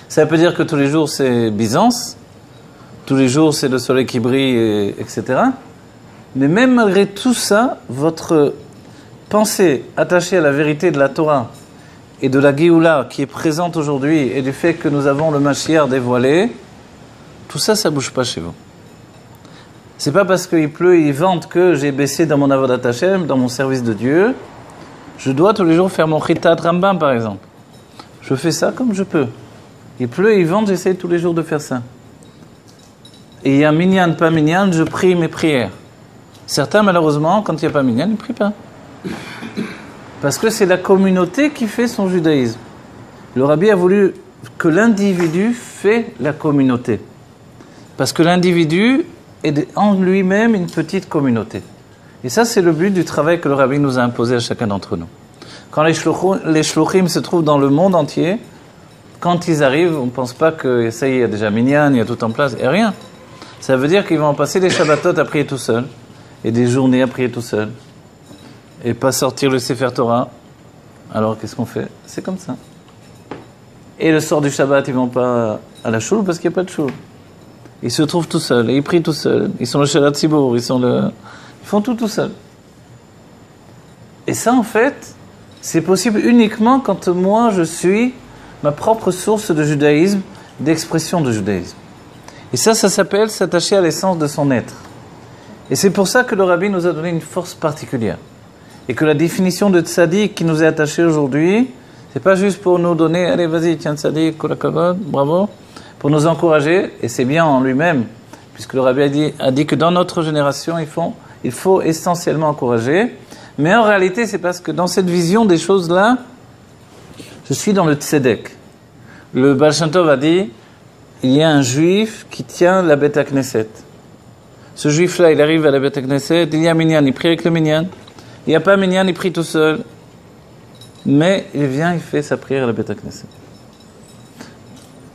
Ça veut dire que tous les jours c'est Byzance, tous les jours c'est le soleil qui brille, etc. Mais même malgré tout ça, votre pensée attachée à la vérité de la Torah et de la Géoula qui est présente aujourd'hui et du fait que nous avons le Mashiach dévoilé, tout ça, ça ne bouge pas chez vous. C'est pas parce qu'il pleut, il vente que j'ai baissé dans mon avodat Hashem, dans mon service de Dieu. Je dois tous les jours faire mon Chitat Rambam, par exemple. Je fais ça comme je peux. Il pleut, il vente, j'essaie tous les jours de faire ça. Et il y a minyan, pas minyan, je prie mes prières. Certains, malheureusement, quand il n'y a pas minyan, ils ne prient pas. Parce que c'est la communauté qui fait son judaïsme. Le Rabbi a voulu que l'individu fait la communauté. Parce que l'individu est en lui-même une petite communauté. Et ça, c'est le but du travail que le Rabbi nous a imposé à chacun d'entre nous. Quand les shluchim se trouvent dans le monde entier, quand ils arrivent, on ne pense pas que ça y est, il y a déjà minyan, il y a tout en place, et rien. Ça veut dire qu'ils vont passer des Shabbatot à prier tout seul, et des journées à prier tout seul, et pas sortir le Sefer Torah. Alors, qu'est-ce qu'on fait ? C'est comme ça. Et le soir du Shabbat, ils ne vont pas à la choule parce qu'il n'y a pas de choule. Ils se trouvent tout seuls, et ils prient tout seuls. Ils sont le Shalat Tzibour, ils font tout seuls. Et ça, en fait, c'est possible uniquement quand moi, je suis ma propre source de judaïsme, d'expression de judaïsme. Et ça s'appelle s'attacher à l'essence de son être. Et c'est pour ça que le Rabbi nous a donné une force particulière. Et que la définition de tzaddik qui nous est attachée aujourd'hui, c'est pas juste pour nous donner, allez, vas-y, tiens, tzaddik, kol hakavod, bravo, pour nous encourager, et c'est bien en lui-même, puisque le Rabbi a dit que dans notre génération, il faut essentiellement encourager, mais en réalité, c'est parce que dans cette vision des choses-là, je suis dans le tzedek. Le Baal Shem Tov a dit, il y a un juif qui tient la Beth Knesset. Ce juif-là, il arrive à la Beth Knesset, il y a minyan, il prie avec le minyan. Il n'y a pas minyan, il prie tout seul. Mais il vient, il fait sa prière à la Beth Knesset.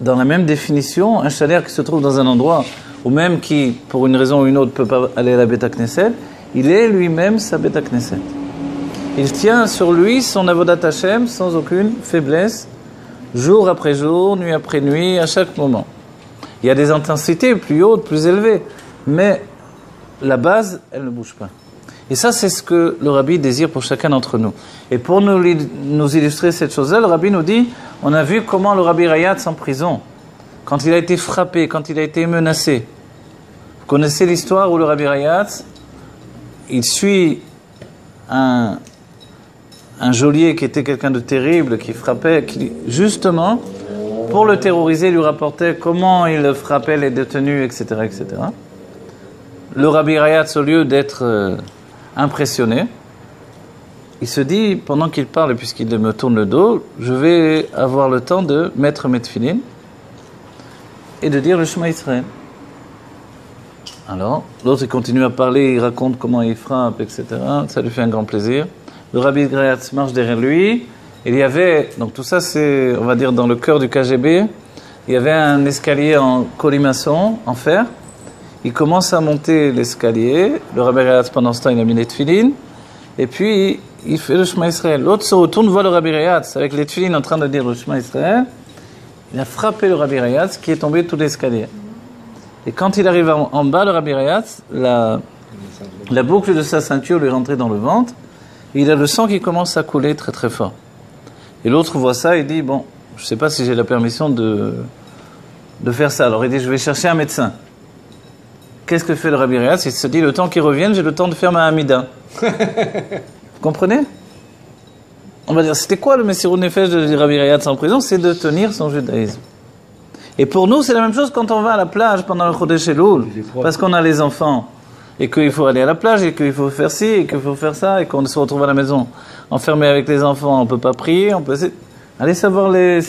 Dans la même définition, un chalaire qui se trouve dans un endroit, ou même qui, pour une raison ou une autre, ne peut pas aller à la Beth Knesset, il est lui-même sa Beth Knesset. Il tient sur lui son avodat Hashem sans aucune faiblesse, jour après jour, nuit après nuit, à chaque moment. Il y a des intensités plus hautes, plus élevées, mais la base, elle ne bouge pas. Et ça, c'est ce que le Rabbi désire pour chacun d'entre nous. Et pour nous illustrer cette chose-là, le Rabbi nous dit, on a vu comment le Rabbi Rayatz en prison, quand il a été frappé, quand il a été menacé. Vous connaissez l'histoire où le Rabbi Rayatz, il suit un geôlier qui était quelqu'un de terrible, qui frappait, qui, justement, pour le terroriser, lui rapportait comment il frappait les détenus, etc., etc. Le Rabbi Rayatz, au lieu d'être impressionné, il se dit, pendant qu'il parle, et puisqu'il me tourne le dos, je vais avoir le temps de mettre mes tefilines et de dire le Shema Israël. Alors, l'autre il continue à parler, il raconte comment il frappe, etc. Ça lui fait un grand plaisir. Le Rabbi Rayatz marche derrière lui. Il y avait, donc tout ça c'est, on va dire, dans le cœur du KGB, il y avait un escalier en colimaçon, en fer. Il commence à monter l'escalier. Le Rabbi Rayatz, pendant ce temps, il a mis les tefilines. Et puis, il fait le Shema Israël. L'autre se retourne, voit le Rabbi Rayatz avec les tefilines en train de dire le Shema Israël. Il a frappé le Rabbi Rayatz qui est tombé de tout l'escalier. Et quand il arrive en bas, le Rabbi Rayatz, la boucle de sa ceinture lui est rentrée dans le ventre. Et il a le sang qui commence à couler très très fort. Et l'autre voit ça et dit, bon, je ne sais pas si j'ai la permission de faire ça. Alors il dit, je vais chercher un médecin. Qu'est-ce que fait le Rabbi Rayatz? Il se dit, le temps qu'il revienne, j'ai le temps de faire ma Hamida. Vous comprenez? On va dire, c'était quoi le Messirut Nefesh de Rabbi Rayatz en prison? C'est de tenir son judaïsme. Et pour nous, c'est la même chose quand on va à la plage pendant le Chodesh Elul, parce qu'on a les enfants, et qu'il faut aller à la plage, et qu'il faut faire ci, et qu'il faut faire ça, et qu'on se retrouve à la maison enfermé avec les enfants, on ne peut pas prier, on peut... Allez savoir les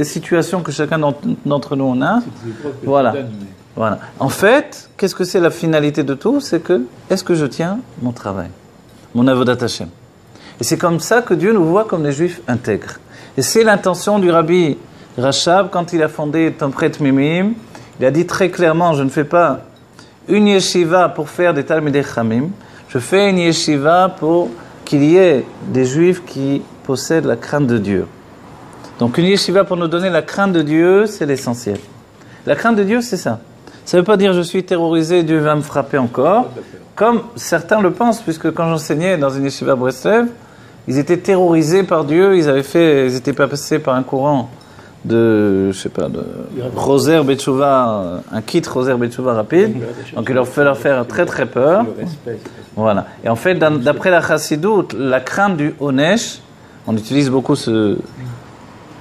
situations que chacun d'entre nous on a. Voilà. Voilà. En fait, qu'est-ce que c'est la finalité de tout? C'est que, est-ce que je tiens mon travail, mon avodat Hashem? Et c'est comme ça que Dieu nous voit comme des Juifs intègres. Et c'est l'intention du Rabbi Rachab quand il a fondé Tomchet Mimim. Il a dit très clairement, je ne fais pas une yeshiva pour faire des Talmidei Chamim, je fais une yeshiva pour qu'il y ait des Juifs qui possèdent la crainte de Dieu. Donc une yeshiva pour nous donner la crainte de Dieu, c'est l'essentiel. La crainte de Dieu, c'est ça. Ça ne veut pas dire je suis terrorisé, Dieu va me frapper encore, comme certains le pensent, puisque quand j'enseignais dans une yeshiva à Breslev, ils étaient terrorisés par Dieu, ils étaient pas passés par un courant de, je sais pas, de Roser Betchouva, un kit Roser Betchouva rapide, donc il leur fait leur faire très très peur. Voilà. Et en fait, d'après la Chassidoute, la crainte du Onesh, on utilise beaucoup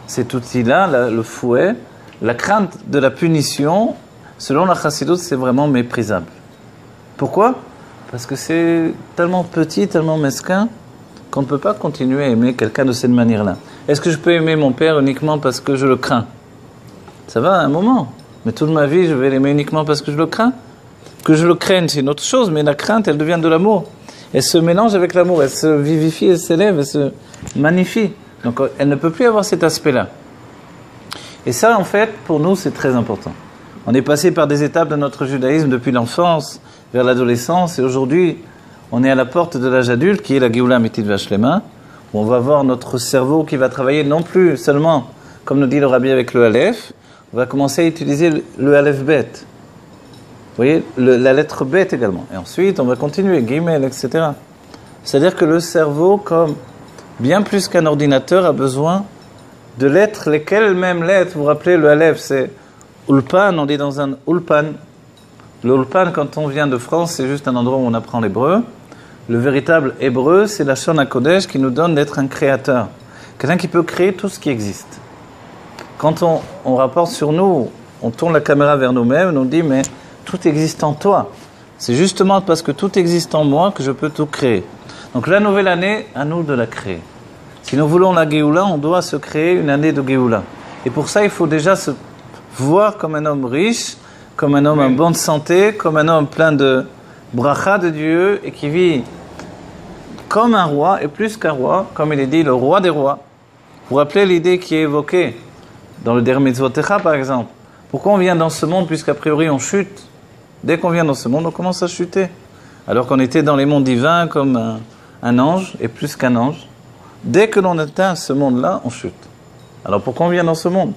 cet outil-là, le fouet, la crainte de la punition, selon la Chassidoute, c'est vraiment méprisable. Pourquoi? Parce que c'est tellement petit, tellement mesquin, qu'on ne peut pas continuer à aimer quelqu'un de cette manière-là. Est-ce que je peux aimer mon père uniquement parce que je le crains? Ça va un moment, mais toute ma vie, je vais l'aimer uniquement parce que je le crains? Que je le craigne, c'est une autre chose, mais la crainte, elle devient de l'amour. Elle se mélange avec l'amour, elle se vivifie, elle s'élève, elle se magnifie. Donc elle ne peut plus avoir cet aspect-là. Et ça, en fait, pour nous, c'est très important. On est passé par des étapes de notre judaïsme depuis l'enfance vers l'adolescence, et aujourd'hui, on est à la porte de l'âge adulte, qui est la Géoula Amitid Vashlema, où on va voir notre cerveau qui va travailler non plus seulement, comme nous dit le Rabbi avec le Aleph, on va commencer à utiliser le Aleph Bet. Vous voyez, la lettre Bet également. Et ensuite, on va continuer, Gimel, etc. C'est-à-dire que le cerveau, comme bien plus qu'un ordinateur, a besoin de lettres, lesquelles mêmes lettres, vous vous rappelez, le Aleph, c'est Ulpan, on est dans un Ulpan. Le Ulpan, quand on vient de France, c'est juste un endroit où on apprend l'hébreu. Le véritable hébreu, c'est la Shon HaKodesh qui nous donne d'être un créateur. Quelqu'un qui peut créer tout ce qui existe. Quand on rapporte sur nous, on tourne la caméra vers nous-mêmes, on nous dit, mais tout existe en toi. C'est justement parce que tout existe en moi que je peux tout créer. Donc la nouvelle année, à nous de la créer. Si nous voulons la Géoula, on doit se créer une année de Géoula. Et pour ça, il faut déjà se voir comme un homme riche, comme un homme en bonne santé, comme un homme plein de bracha de Dieu et qui vit comme un roi, et plus qu'un roi, comme il est dit, le roi des rois. Vous vous rappelez l'idée qui est évoquée dans le Der Mitzvotecha, par exemple. Pourquoi on vient dans ce monde, puisqu'a priori on chute? Dès qu'on vient dans ce monde, on commence à chuter. Alors qu'on était dans les mondes divins comme un ange, et plus qu'un ange. Dès que l'on atteint ce monde-là, on chute. Alors pourquoi on vient dans ce monde?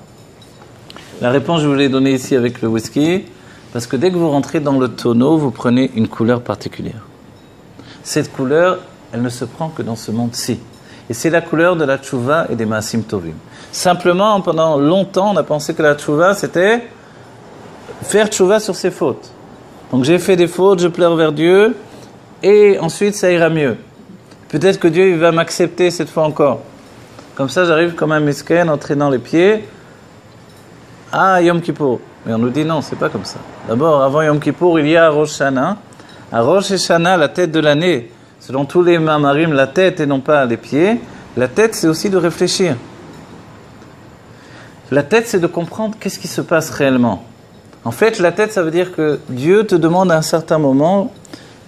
La réponse, je vous l'ai donnée ici avec le whisky, parce que dès que vous rentrez dans le tonneau, vous prenez une couleur particulière. Cette couleur, elle ne se prend que dans ce monde-ci. Et c'est la couleur de la tchouva et des maasim tovim. Simplement, pendant longtemps, on a pensé que la tchouva, c'était faire tchouva sur ses fautes. Donc j'ai fait des fautes, je pleure vers Dieu, et ensuite ça ira mieux. Peut-être que Dieu il va m'accepter cette fois encore. Comme ça, j'arrive comme un misken, entraînant les pieds. Ah, Yom Kippour. Mais on nous dit non, c'est pas comme ça. D'abord, avant Yom Kippour, il y a Rosh Hashanah. À Rosh Hashanah, la tête de l'année, selon tous les mamarim, la tête et non pas les pieds. La tête, c'est aussi de réfléchir. La tête, c'est de comprendre qu'est-ce qui se passe réellement. En fait, la tête, ça veut dire que Dieu te demande à un certain moment,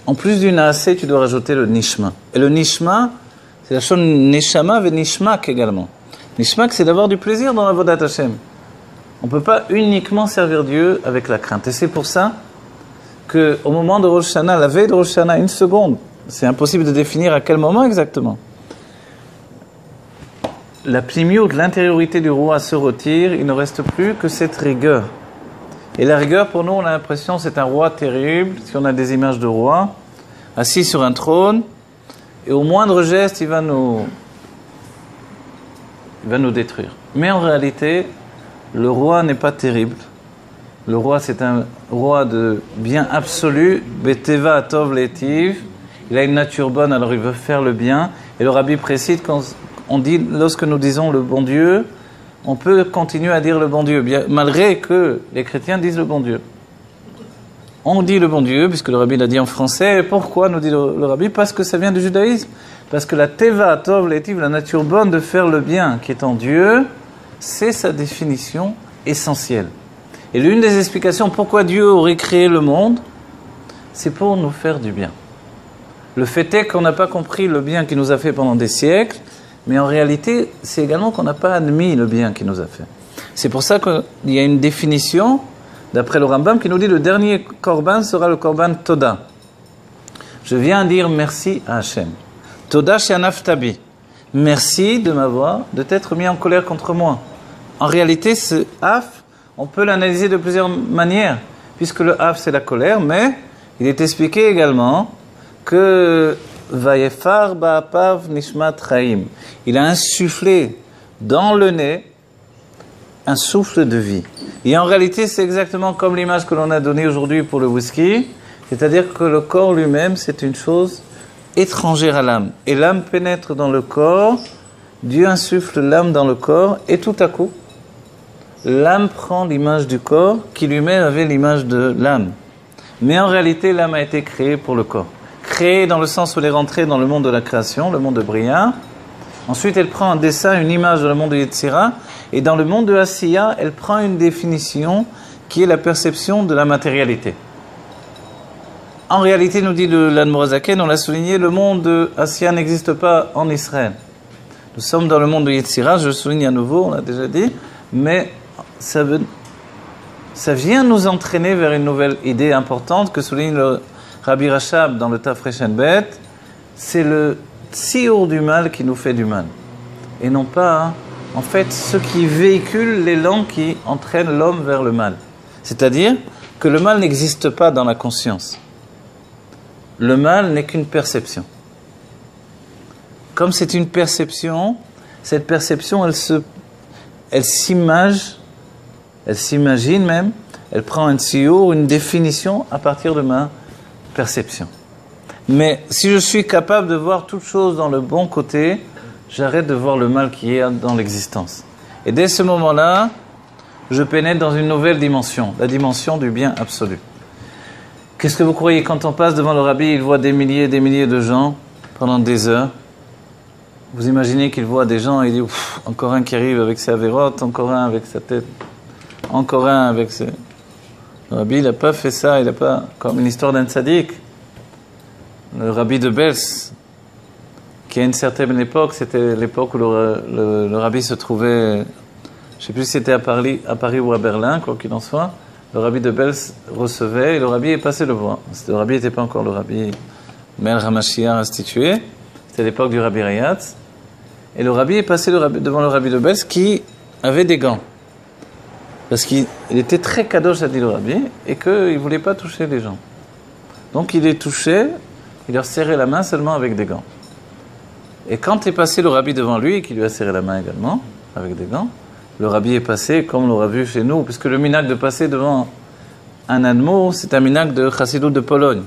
en plus du naasé, tu dois rajouter le nishma. Et le nishma, c'est la chose neshama et nishmak également. Nishmak, c'est d'avoir du plaisir dans la vodat Hashem. On ne peut pas uniquement servir Dieu avec la crainte. Et c'est pour ça qu'au moment de Rosh Hashanah, la veille de Rosh Hashanah, une seconde, c'est impossible de définir à quel moment exactement. La plimiout, l'intériorité du roi se retire, il ne reste plus que cette rigueur. Et la rigueur, pour nous, on a l'impression que c'est un roi terrible, si on a des images de roi, assis sur un trône, et au moindre geste, il va nous détruire. Mais en réalité, le roi n'est pas terrible. Le roi, c'est un roi de bien absolu, Beteva Atov Letiv. Il a une nature bonne, alors il veut faire le bien. Et le rabbi précise, quand on dit, lorsque nous disons le bon Dieu, on peut continuer à dire le bon Dieu, bien, malgré que les chrétiens disent le bon Dieu. On dit le bon Dieu, puisque le rabbi l'a dit en français. Et pourquoi nous dit le rabbi? Parce que ça vient du judaïsme. Parce que la Teva Tov Letiv, la nature bonne de faire le bien, qui est en Dieu, c'est sa définition essentielle. Et l'une des explications pourquoi Dieu aurait créé le monde, c'est pour nous faire du bien. Le fait est qu'on n'a pas compris le bien qu'il nous a fait pendant des siècles, mais en réalité, c'est également qu'on n'a pas admis le bien qu'il nous a fait. C'est pour ça qu'il y a une définition, d'après le Rambam, qui nous dit le dernier korban sera le korban Toda. Je viens dire merci à Hachem. Toda she'anaftabi. Merci de t'être mis en colère contre moi. En réalité, ce af, on peut l'analyser de plusieurs manières, puisque le af, c'est la colère, mais il est expliqué également que Vayefar ba'apav nishmat chaim. Il a insufflé dans le nez un souffle de vie. Et en réalité, c'est exactement comme l'image que l'on a donnée aujourd'hui pour le whisky, c'est-à-dire que le corps lui-même, c'est une chose étrangère à l'âme. Et l'âme pénètre dans le corps, Dieu insuffle l'âme dans le corps, et tout à coup, l'âme prend l'image du corps, qui lui-même avait l'image de l'âme. Mais en réalité, l'âme a été créée pour le corps. Créée dans le sens où elle est rentrée dans le monde de la création, le monde de Bria. Ensuite, elle prend un dessin, une image de le monde de Yetzira. Et dans le monde de Asiya, elle prend une définition qui est la perception de la matérialité. En réalité, nous dit l'Admorazaken, on l'a souligné, le monde de Asiya n'existe pas en Israël. Nous sommes dans le monde de Yetzira, je le souligne à nouveau, on l'a déjà dit, mais ça vient nous entraîner vers une nouvelle idée importante que souligne le Rabbi Rachab dans le Tafresh Bet. C'est le tsiour du mal qui nous fait du mal. Et non pas, en fait, ce qui véhicule l'élan qui entraîne l'homme vers le mal. C'est-à-dire que le mal n'existe pas dans la conscience. Le mal n'est qu'une perception. Comme c'est une perception, cette perception, elle s'imagine même, elle prend un tsiour, une définition à partir de ma perception. Mais si je suis capable de voir toute chose dans le bon côté, j'arrête de voir le mal qui est dans l'existence. Et dès ce moment-là, je pénètre dans une nouvelle dimension, la dimension du bien absolu. Qu'est-ce que vous croyez quand on passe devant le rabbi, il voit des milliers et des milliers de gens pendant des heures? Vous imaginez qu'il voit des gens et il dit encore un qui arrive avec ses avérotes, encore un avec sa tête, encore un avec ses... Le rabbi, il n'a pas fait ça, il n'a pas... Comme une histoire d'un tzaddik. Le rabbi de Bels, qui à une certaine époque, c'était l'époque où le rabbi se trouvait, je ne sais plus si c'était à Paris ou à Berlin, quoi qu'il en soit. Le rabbi de Bels recevait et le rabbi est passé le voir. Le rabbi n'était pas encore le rabbi Mel Hamashiach institué. C'était l'époque du rabbi Rayatz. Et le rabbi est passé devant le rabbi de Bels qui avait des gants. Parce qu'il était très kadosh, a dit le rabbi, et qu'il ne voulait pas toucher les gens. Donc il les touchait, il leur serrait la main seulement avec des gants. Et quand est passé le rabbi devant lui, qui lui a serré la main également, avec des gants, le rabbi est passé, comme on l'aura vu chez nous, puisque le minag de passer devant un admo, c'est un minag de Chassidut de Pologne.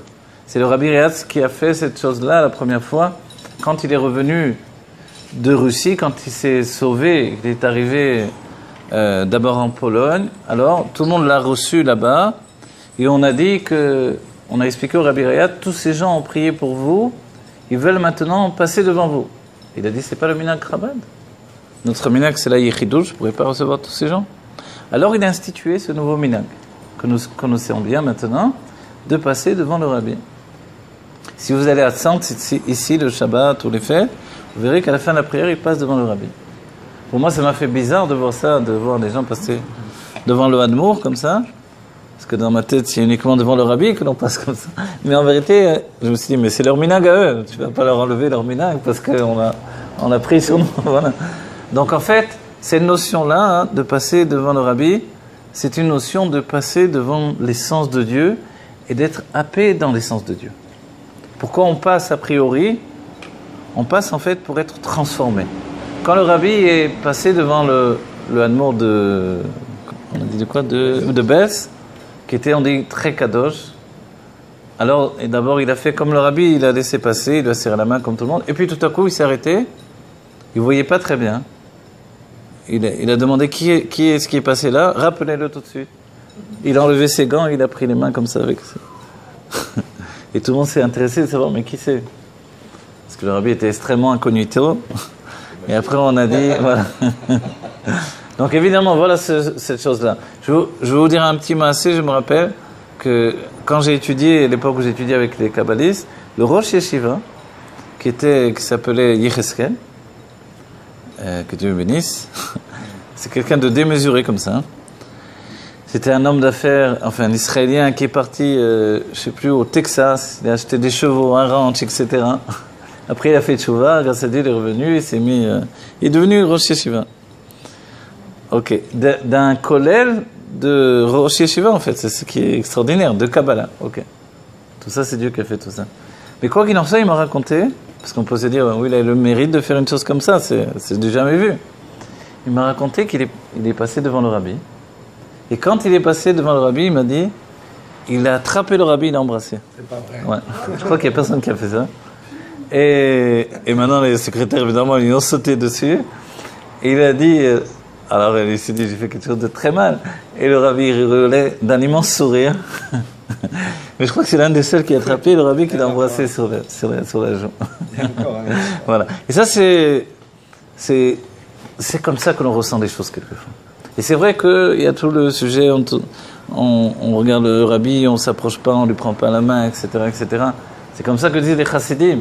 C'est le rabbi Rayatz qui a fait cette chose-là la première fois, quand il est revenu de Russie, quand il s'est sauvé, il est arrivé d'abord en Pologne. Alors, tout le monde l'a reçu là-bas, et on a expliqué au rabbi Rayatz, tous ces gens ont prié pour vous, ils veulent maintenant passer devant vous. Il a dit, c'est pas le minag Chabad. Notre minag, c'est la Yechidut, je ne pourrais pas recevoir tous ces gens. Alors il a institué ce nouveau minag, que nous connaissons bien maintenant, de passer devant le rabbi. Si vous allez à Tzant, ici, le Shabbat ou les fêtes, vous verrez qu'à la fin de la prière, il passe devant le rabbi. Pour moi, ça m'a fait bizarre de voir ça, de voir les gens passer devant le Hadmour, comme ça. Parce que dans ma tête, c'est uniquement devant le rabbi que l'on passe comme ça. Mais en vérité, je me suis dit, mais c'est leur minag à eux. Tu ne vas pas leur enlever leur minag parce qu'on a pris sur nous. Voilà. Donc en fait, cette notion-là, de passer devant le rabbi, c'est une notion de passer devant l'essence de Dieu et d'être happé dans l'essence de Dieu. Pourquoi on passe a priori? On passe en fait pour être transformé. Quand le rabbi est passé devant le Hadmour de... On a dit de quoi? De Bels, qui était, on dit, très kadosh. Alors, et d'abord, il a fait comme le rabbi, il a laissé passer, il lui a serré la main comme tout le monde. Et puis tout à coup, il s'est arrêté. Il ne voyait pas très bien. Il a demandé qui est-ce qui est passé là. Rappelez-le tout de suite. Il a enlevé ses gants, il a pris les mains comme ça avec ça. Et tout le monde s'est intéressé de savoir, mais qui c'est? Parce que le rabbi était extrêmement incognito. Et après, on a dit, voilà. Donc évidemment, voilà cette chose-là. Je vais vous dire un petit massé. Je me rappelle que quand j'ai étudié, à l'époque où j'ai étudié avec les kabbalistes, le Rosh Yeshiva, qui s'appelait Yecheskel, que Dieu bénisse, c'est quelqu'un de démesuré comme ça. C'était un homme d'affaires, enfin un Israélien qui est parti, je ne sais plus, au Texas, il a acheté des chevaux, un ranch, etc. Après il a fait tchouva, grâce à Dieu il est revenu, il est devenu Rosh Yeshiva. Ok, d'un kollel de Rosh Yeshiva en fait, c'est ce qui est extraordinaire, de Kabbalah. Ok, tout ça c'est Dieu qui a fait tout ça. Mais quoi qu'il en soit, il m'a raconté, parce qu'on peut se dire, oui, il a le mérite de faire une chose comme ça, c'est du jamais vu. Il m'a raconté qu'il est passé devant le rabbi. Et quand il est passé devant le rabbi, il m'a dit, il a attrapé le rabbi, il l'a embrassé. C'est pas vrai. Ouais. Je crois qu'il n'y a personne qui a fait ça. Et maintenant, les secrétaires, évidemment, ils ont sauté dessus. Et il a dit, alors il s'est dit, j'ai fait quelque chose de très mal. Et le rabbi rigolait d'un immense sourire. Mais je crois que c'est l'un des seuls qui a attrapé le rabbi qui l'a embrassé sur la joue. Voilà. Et ça, c'est comme ça que l'on ressent les choses quelquefois. Et c'est vrai qu'il y a tout le sujet, on regarde le rabbi, on ne s'approche pas, on ne lui prend pas la main, etc., etc. C'est comme ça que disent les chassidim.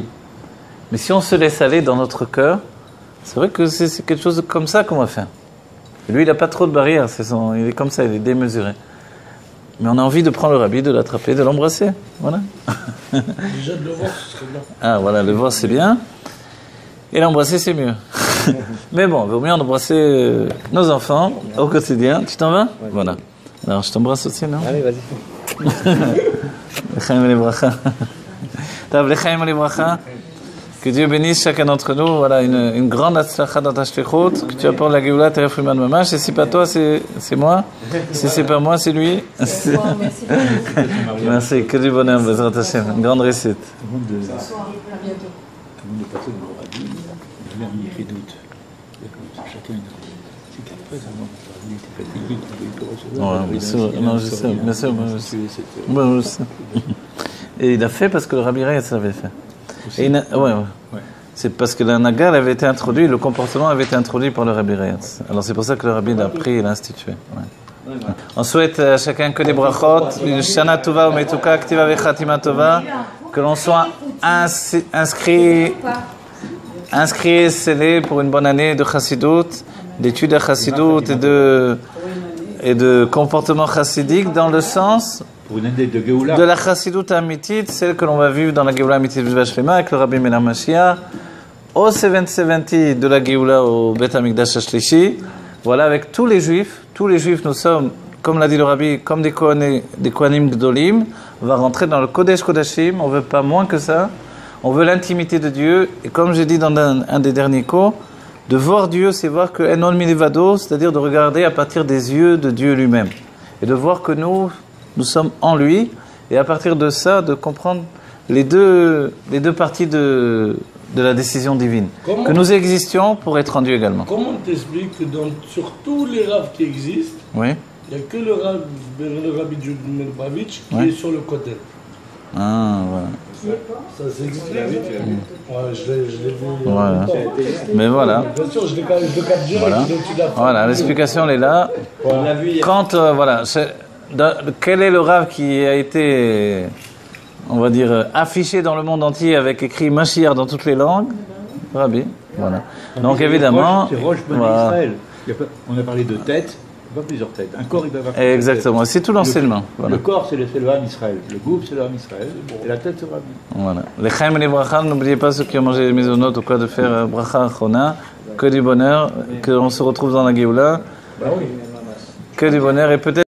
Mais si on se laisse aller dans notre cœur, c'est vrai que c'est quelque chose comme ça qu'on va faire. Et lui, il n'a pas trop de barrières, il est comme ça, il est démesuré. Mais on a envie de prendre le rabbi, de l'attraper, de l'embrasser. Voilà. Déjà de le voir, ce serait bien. Ah, voilà, le voir, c'est bien. Et l'embrasser, c'est mieux. Mais bon, il vaut mieux embrasser nos enfants au quotidien. Tu t'en vas? Ouais, voilà. Alors, je t'embrasse aussi, non? Allez, vas-y. L'chaim livracha. Tav, l'chaim livracha. Que Dieu bénisse chacun d'entre nous. Voilà, une grande atzlacha dans ta shlichut. Que tu apportes la Géoula, Teref Riman Mamash. Et si pas toi, c'est moi. Si c'est pas moi, c'est lui. Merci. Que du bonheur, Bezrat Hashem. Une grande réussite. Tout le monde est passé dans le rabbi. Il a mis Yechidut. Chacun, c'est qu'après, il était fatigué, il peut recevoir. Ouais, bien sûr. Non, je sais, bien sûr. Moi, je sais. Et il a fait parce que le rabbi Rayatz l'avait fait. Ouais. C'est parce que la Nagal avait été introduit, le comportement avait été introduit par le rabbi Rayatz. Alors c'est pour ça que le rabbi l'a pris et l'a institué. Ouais. On souhaite à chacun que des brachot, une shana tova, umetuka, ktiva vechatima tova, que l'on soit inscrit inscrits et scellés pour une bonne année de Chassidut, d'études à Chassidut et de comportement chassidique dans le sens Pour une année de Géoula. de la Chassidut Amitit, celle que l'on va vivre dans la Géoula Amitit de Vashlema avec le Rabbi Menar Mashiach, au 770 de la Géoula au Beth Amikdash Ashlishi. Voilà, avec tous les Juifs, nous sommes, comme l'a dit le Rabbi, comme des Kohanim Gdolim. On va rentrer dans le Kodesh Kodashim, on veut pas moins que ça. On veut l'intimité de Dieu, et comme j'ai dit dans un des derniers cours, de voir Dieu, c'est voir que Enon Milevado, c'est-à-dire de regarder à partir des yeux de Dieu lui-même. Et de voir que nous sommes en lui, et à partir de ça, de comprendre les deux parties de la décision divine. Que nous existions pour être en Dieu également. Comment t'expliques que sur tous les raves qui existent, Oui. il n'y a que le Rabbi Melbavitch qui est sur le côté. Ah, voilà. Ça s'explique. Ouais, je l'ai vu. Voilà. Mais voilà. Bien sûr, je le capte direct. Voilà, voilà, l'explication elle est là. Quand, voilà, quel est le rave qui a été, on va dire, affiché dans le monde entier avec écrit Mashiach dans toutes les langues? Rabbi, voilà. Donc évidemment, C'est Roche Ben voilà. Israël. On a parlé de tête, pas plusieurs têtes. Un corps, il va avoir plusieurs Exactement, c'est tout l'enseignement. têtes. Voilà. Le corps, c'est le Ham Israël. Le gouffre, c'est le Ham Israël. Et la tête, c'est Rabbi. Voilà. Les chaim et les bracha, n'oubliez pas ceux qui ont mangé les maisonnotes ou quoi de faire bracha achona, que du bonheur, qu'on se retrouve dans la Géoula, que du bonheur et peut-être